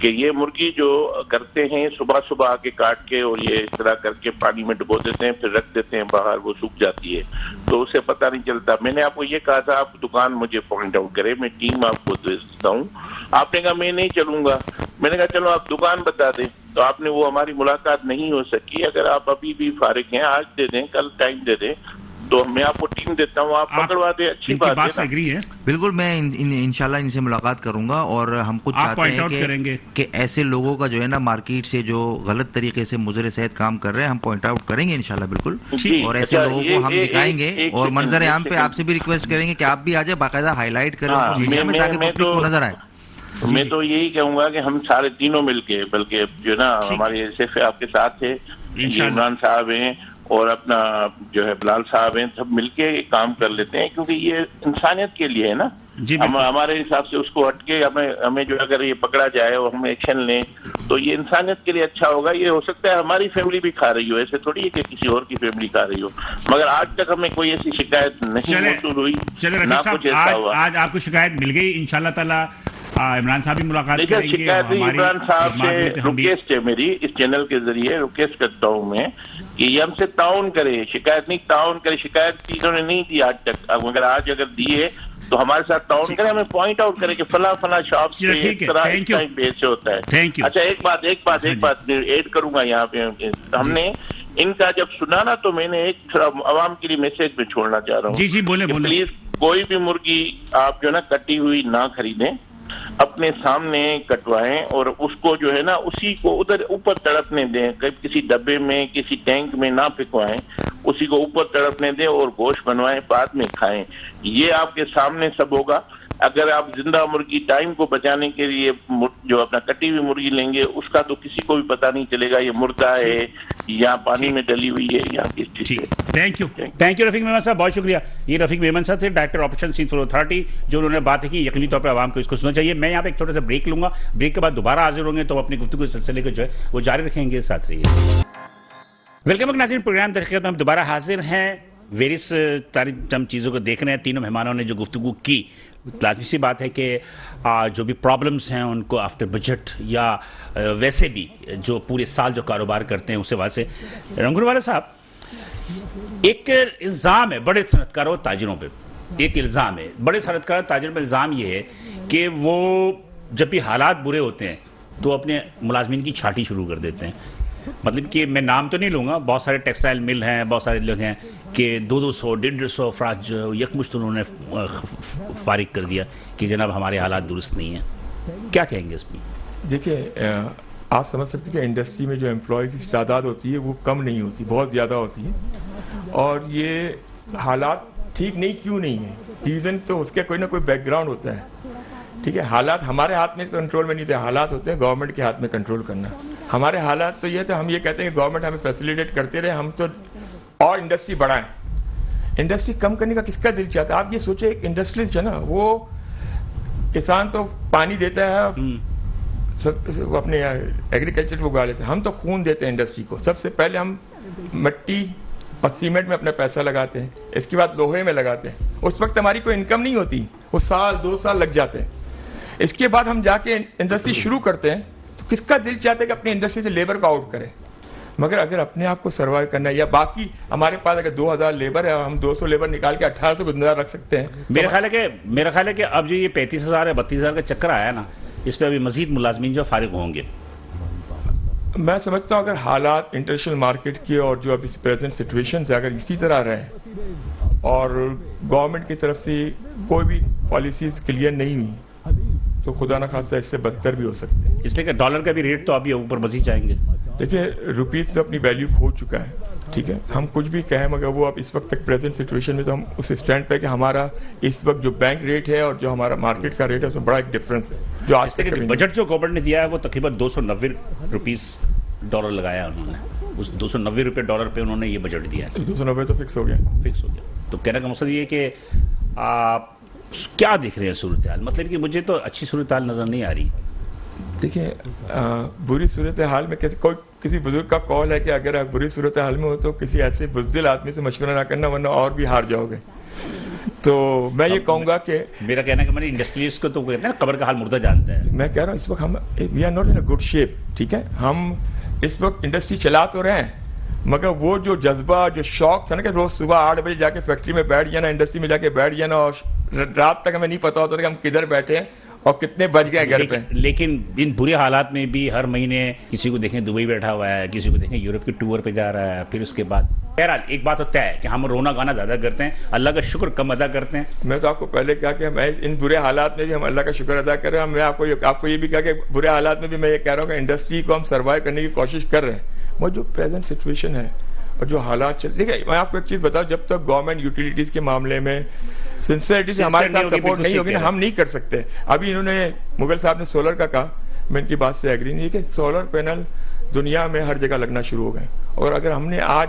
کہ یہ مرغی جو کرتے ہیں صبح آ کے کاٹ کے اور یہ اس طرح کر کے پانی میں ڈبو دیتے ہیں, پھر رکھ دیتے ہیں باہر, وہ سوکھ جاتی ہے تو اسے پتہ نہیں چلتا. میں نے آپ کو یہ کہا تھا آپ دکان مجھے پوائنٹ آؤٹ کرے, میں ٹیم آپ کو دیتا ہوں. آپ نے کہا میں نہیں چلوں گا. میں نے کہا چلو آپ دکان بتا دیں, تو آپ نے وہ ہماری ملاقات نہیں ہو سکی. اگر آپ ابھی بھی فارغ ہیں, آج دے دیں, کل ٹائم دے دیں, تو میں آپ کو ٹیم دیتا ہوں, آپ پکڑوا دیں. اچھی بات ہے. بالکل, میں انشاءاللہ ان سے ملاقات کروں گا, اور ہم خود چاہتے ہیں کہ ایسے لوگوں کا جو ہے نا مارکیٹ سے جو غلط طریقے سے مضر صحت کام کر رہے ہیں, ہم پوائنٹ آؤٹ کریں گے انشاءاللہ بالکل, اور ایسے لوگوں کو ہم دکھائیں گے, اور منظر عام پہ آپ سے بھی ریکویسٹ کریں گے کہ آپ بھی آ جائیں, باقاعدہ ہائی لائٹ کریں میڈیا میں تاکہ پبلک کو نظر آئے. میں تو یہی کہوں گا کہ ہم سارے تینوں مل کے, بلکہ جو نا ہمارے ایس ایف آپ کے ساتھ تھے, عمران صاحب ہیں, اور اپنا جو ہے بلال صاحب ہیں, سب مل کے کام کر لیتے ہیں, کیونکہ یہ انسانیت کے لیے ہے نا. ہمارے حساب سے اس کو ہٹ کے ہمیں جو اگر یہ پکڑا جائے اور ہم ایکشن لیں تو یہ انسانیت کے لیے اچھا ہوگا. یہ ہو سکتا ہے ہماری فیملی بھی کھا رہی ہو, ایسے تھوڑی ہے کہ کسی اور کی فیملی کھا رہی ہو, مگر آج تک ہمیں کوئی ایسی شکایت نہیں موصول ہوئی, نہ کچھ ایسا ہوا. آج آپ کو شکایت مل گئی, انشاءاللہ تعالی عمران صاحب بھی ملاقات کریں گے. شکایت عمران صاحب سے ریکویسٹ ہے میری, اس چینل کے ذریعے ریکویسٹ کرتا ہوں میں کہ یہ ہم سے تعاون کرے, شکایت نہیں تعاون کرے. شکایت انہوں نے نہیں دی آج تک, اگر آج دیے تو ہمارے ساتھ تعاون کرے, ہمیں پوائنٹ آؤٹ کرے کہ فلاں شاپ سے اس طرح اس ٹائم بیچ ہوتا ہے. اچھا ایک بات ایڈ کروں گا یہاں پہ. ہم نے ان کا جب سنا نا تو میں نے ایک تھوڑا عوام کے لیے میسج میں چھوڑنا چاہ رہا ہوں. جی بولیں. پلیز کوئی بھی مرغی آپ جو ہے نا کٹی ہوئی نہ خریدیں, اپنے سامنے کٹوائیں اور اس کو جو ہے نا اسی کو ادھر اوپر تڑپنے دیں, کسی ڈبے میں کسی ٹینک میں نہ پھینکوائیں, اسی کو اوپر تڑپنے دیں اور گوشت بنوائیں, بعد میں کھائیں. یہ آپ کے سامنے سب ہوگا. اگر آپ زندہ مرغی ٹائم کو بچانے کے لیے جو اپنا کٹی ہوئی مرغی لیں گے, اس کا تو کسی کو بھی پتہ نہیں چلے گا یہ مردہ ہے یا پانی میں ڈلی ہوئی ہے یا کس چیز سے. تھینک یو رفیق میمن صاحب, بہت شکریہ. یہ رفیق میمن صاحب تھے, ڈائریکٹر آپریشن سینفر اتھارٹی, جو انہوں نے باتیں کی. یقینی طور پر عوام کو اس کو سننا چاہیے. میں یہاں پہ ایک چھوٹا سا بریک لوں گا, بریک کے بعد دوبارہ حاضر ہوں گے تو اپنی گفتگو کے سلسلے کو جو ہے وہ جاری رکھیں گے. ساتھ رہیے. ویلکم ناظرین, پروگرام تحقیقات میں ہم دوبارہ حاضر ہیں. ویریس تمام چیزوں کو دیکھ رہے ہیں. تینوں مہمانوں نے جو گفتگو کی, لازمی سی بات ہے کہ جو بھی پرابلمز ہیں ان کو آفٹر بجٹ یا ویسے بھی جو پورے سال جو کاروبار کرتے ہیں اس حوالے سے. رنگور والا صاحب, ایک الزام ہے بڑے صنعت کاروں تاجروں پہ, ایک الزام ہے بڑے صنعت کاروں تاجروں پہ, الزام یہ ہے کہ وہ جب بھی حالات برے ہوتے ہیں تو اپنے ملازمین کی چھانٹی شروع کر دیتے ہیں. مطلب کہ میں نام تو نہیں لوں گا, بہت سارے ٹیکسٹائل مل ہیں, بہت سارے لوگ ہیں کہ 200 150 افراد جو یکمشت انہوں نے فارغ کر دیا کہ جناب ہمارے حالات درست نہیں ہیں. کیا کہیں گے اس پہ؟ دیکھیں, آپ سمجھ سکتے ہیں کہ انڈسٹری میں جو امپلائی کی تعداد ہوتی ہے وہ کم نہیں ہوتی, بہت زیادہ ہوتی ہے. اور یہ حالات ٹھیک نہیں کیوں نہیں ہے, ریزن تو اس کے کوئی نہ کوئی بیک گراؤنڈ ہوتا ہے. ٹھیک ہے, حالات ہمارے ہاتھ میں کنٹرول میں نہیں تھے, حالات ہوتے ہیں گورنمنٹ کے ہاتھ میں کنٹرول کرنا. ہمارے حالات تو یہ تھے, ہم یہ کہتے ہیں کہ گورنمنٹ ہمیں فیسیلیٹیٹ کرتے رہے, ہم تو اور انڈسٹری بڑھائیں. انڈسٹری کم کرنے کا کس کا دل چاہتا ہے؟ آپ یہ سوچیں, ایک انڈسٹریز جو ہے نا, وہ کسان تو پانی دیتا ہے, وہ اپنے ایگریکلچر کو اگا لیتے ہیں, ہم تو خون دیتے ہیں انڈسٹری کو. سب سے پہلے ہم مٹی اور سیمنٹ میں اپنا پیسہ لگاتے ہیں, اس کے بعد لوہے میں لگاتے ہیں. اس وقت ہماری کوئی انکم نہیں ہوتی, وہ 1-2 سال لگ جاتے ہیں. اس کے بعد ہم جا کے انڈسٹری شروع کرتے ہیں, تو کس کا دل چاہتا ہے کہ اپنی انڈسٹری سے لیبر کو آؤٹ کرے؟ مگر اگر اپنے آپ کو سروائیو کرنا ہے, یا باقی ہمارے پاس اگر 2000 لیبر ہے, ہم 200 لیبر نکال کے 1800 کو زندہ رکھ سکتے ہیں. میرا خیال ہے کہ اب جو یہ 35,000 ہے 32,000 کا چکر آیا نا, اس پہ ابھی مزید ملازمین جو فارغ ہوں گے. میں سمجھتا ہوں اگر حالات انٹرنیشنل مارکیٹ کے اور جو ابھی پریزنٹ سچویشن ہے اگر اسی طرح رہے اور گورنمنٹ کی طرف سے کوئی بھی پالیسیز کلیئر نہیں ہوئی تو خدا نہ خواستہ اس سے بدتر بھی ہو سکتے ہیں. اس لیے کہ ڈالر کا بھی ریٹ تو ابھی اوپر مزید جائیں گے. دیکھیں, روپیز تو اپنی ویلیو کھو چکا ہے. ٹھیک ہے, ہم کچھ بھی کہیں مگر وہ اب اس وقت تک پریزنٹ سچویشن میں تو ہم اس اسٹینڈ پہ کہ ہمارا اس وقت جو بینک ریٹ ہے اور جو ہمارا مارکیٹ کا ریٹ ہے اس میں بڑا ایک ڈفرنس ہے. جو آج تک بجٹ جو گورنمنٹ نے دیا ہے وہ تقریباً 290 روپیز ڈالر لگایا انہوں نے, اس 290 روپے ڈالر پہ انہوں نے یہ بجٹ دیا ہے. 290 تو فکس ہو گیا. تو کہنے کا مقصد یہ ہے کہ آپ کیا دیکھ رہے ہیں صورتحال؟ مطلب کہ مجھے تو اچھی صورتحال نظر نہیں آ رہی. دیکھیں, بری صورتحال میں کسی بزرگ کا قول ہے کہ اگر آپ بری صورتحال میں ہو تو کسی ایسے بزدل آدمی سے مشورہ نہ کرنا, ورنہ اور بھی ہار جاؤ گے. تو میں یہ کہوں گا کہ میرا کہنا ہے کہ میں انڈسٹریز کو تو کہتے ہیں نا قبر کا حال مردہ جانتے ہیں. میں کہہ رہا ہوں اس وقت ہم we are not in a good shape. ٹھیک ہے, ہم اس وقت انڈسٹری چلا تو رہے ہیں مگر وہ جو جذبہ جو شوق تھا نا کہ روز صبح 8 بجے جا کے فیکٹری میں بیٹھ جانا, انڈسٹری میں جا کے بیٹھ جانا, اور رات تک ہمیں نہیں پتا ہوتا کہ ہم کدھر بیٹھے ہیں اور کتنے بج گئے گھر پہ. لیکن ان برے حالات میں بھی ہر مہینے کسی کو دیکھیں دبئی بیٹھا ہوا ہے, کسی کو دیکھیں یورپ کے ٹور پہ جا رہا ہے, پھر اس کے بعد بہرحال ایک بات ہوتا ہے کہ ہم رونا گانا زیادہ کرتے ہیں, اللہ کا شکر کم ادا کرتے ہیں. میں تو آپ کو پہلے کہا کہ میں ان برے حالات میں بھی ہم اللہ کا شکر ادا کر رہے ہیں. میں آپ کو یہ بھی کہا کہ برے حالات میں بھی میں یہ کہہ رہا ہوں کہ انڈسٹری کو ہم سروائیو کرنے کی کوشش کر رہے ہیں. وہ جو پریزنٹ سچویشن ہے اور جو حالات دیکھیں, میں آپ کو ایک چیز بتاؤں, جب تک گورنمنٹ یوٹیلیٹیز کے معاملے میں سنسیئرٹی سے ہمارے ساتھ سپورٹ نہیں ہوگی نا, ہم نہیں کر سکتے. ابھی انہوں نے مغل صاحب نے سولر کا کہا, میں ان کی بات سے ایگری نہیں کہ سولر پینل دنیا میں ہر جگہ لگنا شروع ہو گئے, اور اگر ہم نے آج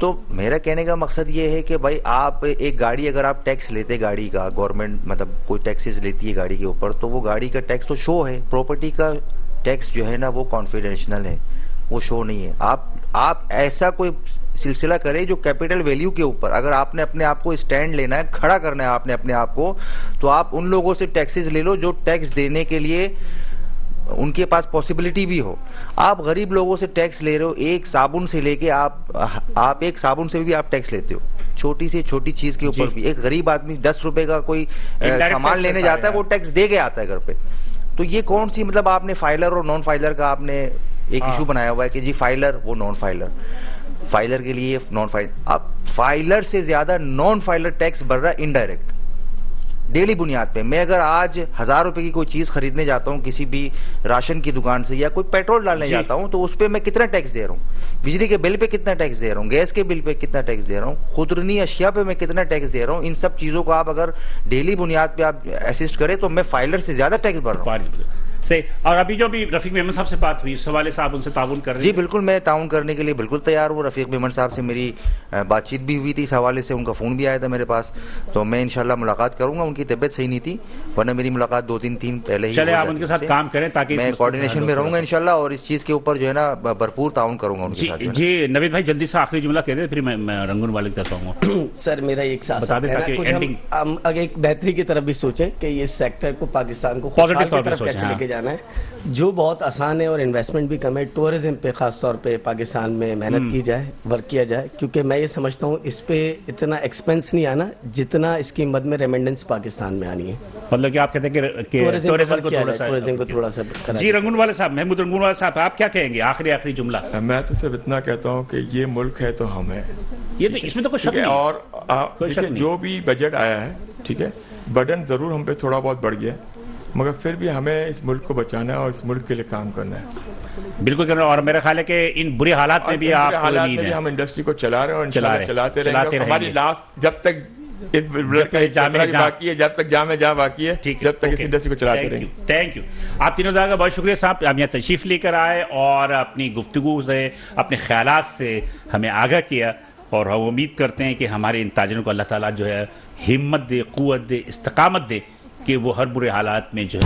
تو میرا کہنے کا مقصد یہ ہے کہ بھائی آپ ایک گاڑی اگر آپ ٹیکس لیتے گاڑی کا, گورنمنٹ مطلب کوئی ٹیکسز لیتی ہے گاڑی کے اوپر, تو وہ گاڑی کا ٹیکس تو شو ہے. پراپرٹی کا ٹیکس جو ہے نا وہ کانفیڈینشنل ہے, وہ شو نہیں ہے. آپ ایسا کوئی سلسلہ کرے جو کیپٹل ویلیو کے اوپر, اگر آپ نے اپنے آپ کو اسٹینڈ لینا ہے, کھڑا کرنا ہے آپ نے اپنے آپ کو, تو آپ ان لوگوں سے ٹیکسز لے لو جو ٹیکس دینے کے لیے ان کے پاس پاسبلٹی بھی ہو. آپ غریب لوگوں سے ٹیکس لے رہے ہو, ایک صابن سے لے کے آپ ایک صابن سے بھی آپ ٹیکس لیتے ہو, چھوٹی سے چھوٹی چیز کے اوپر بھی. ایک غریب آدمی 10 روپے کا کوئی سامان لینے جاتا ہے, وہ ٹیکس دے کے آتا ہے گھر پہ. تو یہ کون سی مطلب آپ نے فائلر اور نان فائلر کا آپ نے ایک ایشو بنایا ہوا ہے کہ جی فائلر وہ نان فائلر, فائلر کے لیے نان فائلر. اب فائلر سے زیادہ نان فائلر ٹیکس بڑھ رہا ہے انڈائریکٹ ڈیلی بنیاد پہ. میں اگر آج 1000 روپے کی کوئی چیز خریدنے جاتا ہوں کسی بھی راشن کی دکان سے, یا کوئی پیٹرول ڈالنے جاتا ہوں, تو اس پہ میں کتنا ٹیکس دے رہا ہوں, بجلی کے بل پہ کتنا ٹیکس دے رہا ہوں, گیس کے بل پہ کتنا ٹیکس دے رہا ہوں, خودرونی اشیاء پہ میں کتنا ٹیکس دے رہا ہوں. ان سب چیزوں کو آپ اگر ڈیلی بنیاد پہ آپ اسسٹ کریں تو میں فائلر سے زیادہ ٹیکس بھر رہا ہوں. اور ابھی جو بھی رفیق میمن صاحب سے بات ہوئی, اس حوالے سے آپ ان سے تعاون کر رہے ہیں؟ جی بالکل, میں تعاون کرنے کے لیے بالکل تیار ہوں. رفیق میمن صاحب سے میری بات چیت بھی ہوئی تھی اس حوالے سے, ان کا فون بھی آیا تھا میرے پاس, تو میں انشاءاللہ ملاقات کروں گا. ان کی طبیعت صحیح نہیں تھی, ورنہ میری ملاقات 2-3 دن پہلے ہی. چلے آپ ان کے ساتھ کام کریں تاکہ میں کوارڈینیشن میں رہوں گا انشاءاللہ, اور اس چیز کے اوپر جو ہے نا بھرپور تعاون کروں گا ان کے ساتھ. جی نوید بھائی جلدی سے آخری جملہ کہہ دیں, پھر میں رنگون والے کے ساتھ آؤں گا. سر میرا ایک ساتھ بتا دیں تاکہ ہم اگر ایک بہتری کی طرف بھی سوچیں کہ یہ سیکٹر کو پاکستان کو خوشحال کی طرف کیسے لے کے جانا ہے, جو بہت آسان ہے اور انویسٹمنٹ بھی کم ہے. ٹورزم پہ خاص طور پہ پاکستان میں محنت کی جائے, ورک کیا جائے, کیونکہ میں یہ سمجھتا ہوں اس پہ اتنا ایکسپینس نہیں آنا جتنا اس کی مد میں ریمنڈنس پاکستان میں آنی ہے. مطلب کہ آپ کہتے ہیں کہ ٹورزم کو تھوڑا سا. جی رنگون والے صاحب, محمود رنگون والے صاحب, آپ کیا کہیں گے آخری جملہ؟ میں تو صرف اتنا کہتا ہوں کہ یہ ملک ہے تو ہم ہیں, یہ تو اس میں تو کوئی شک نہیں. اور جو بھی بجٹ آیا ہے, ٹھیک ہے, برڈن ضرور ہم پہ تھوڑا بہت بڑھ گیا, مگر پھر بھی ہمیں اس ملک کو بچانا ہے اور اس ملک کے لیے کام کرنا ہے. بالکل کرنا, اور میرا خیال ہے کہ ان برے حالات میں بھی آپ ہم انڈسٹری کو چلا رہے ہیں اور چلاتے رہیں گے. ہماری لاسٹ جب تک اس باقی ہے, جب تک جام باقی ہے, جب تک اس انڈسٹری کو چلاتے رہیں گے. Thank you. آپ تینوں کا بہت شکریہ صاحب, آپ یہاں تشریف لے کر آئے اور اپنی گفتگو سے, اپنے خیالات سے ہمیں آگاہ کیا, اور ہم امید کرتے ہیں کہ ہمارے ان تاجروں کو اللہ تعالیٰ جو ہے ہمت دے, قوت دے, استقامت دے کہ وہ ہر برے حالات میں جو ہے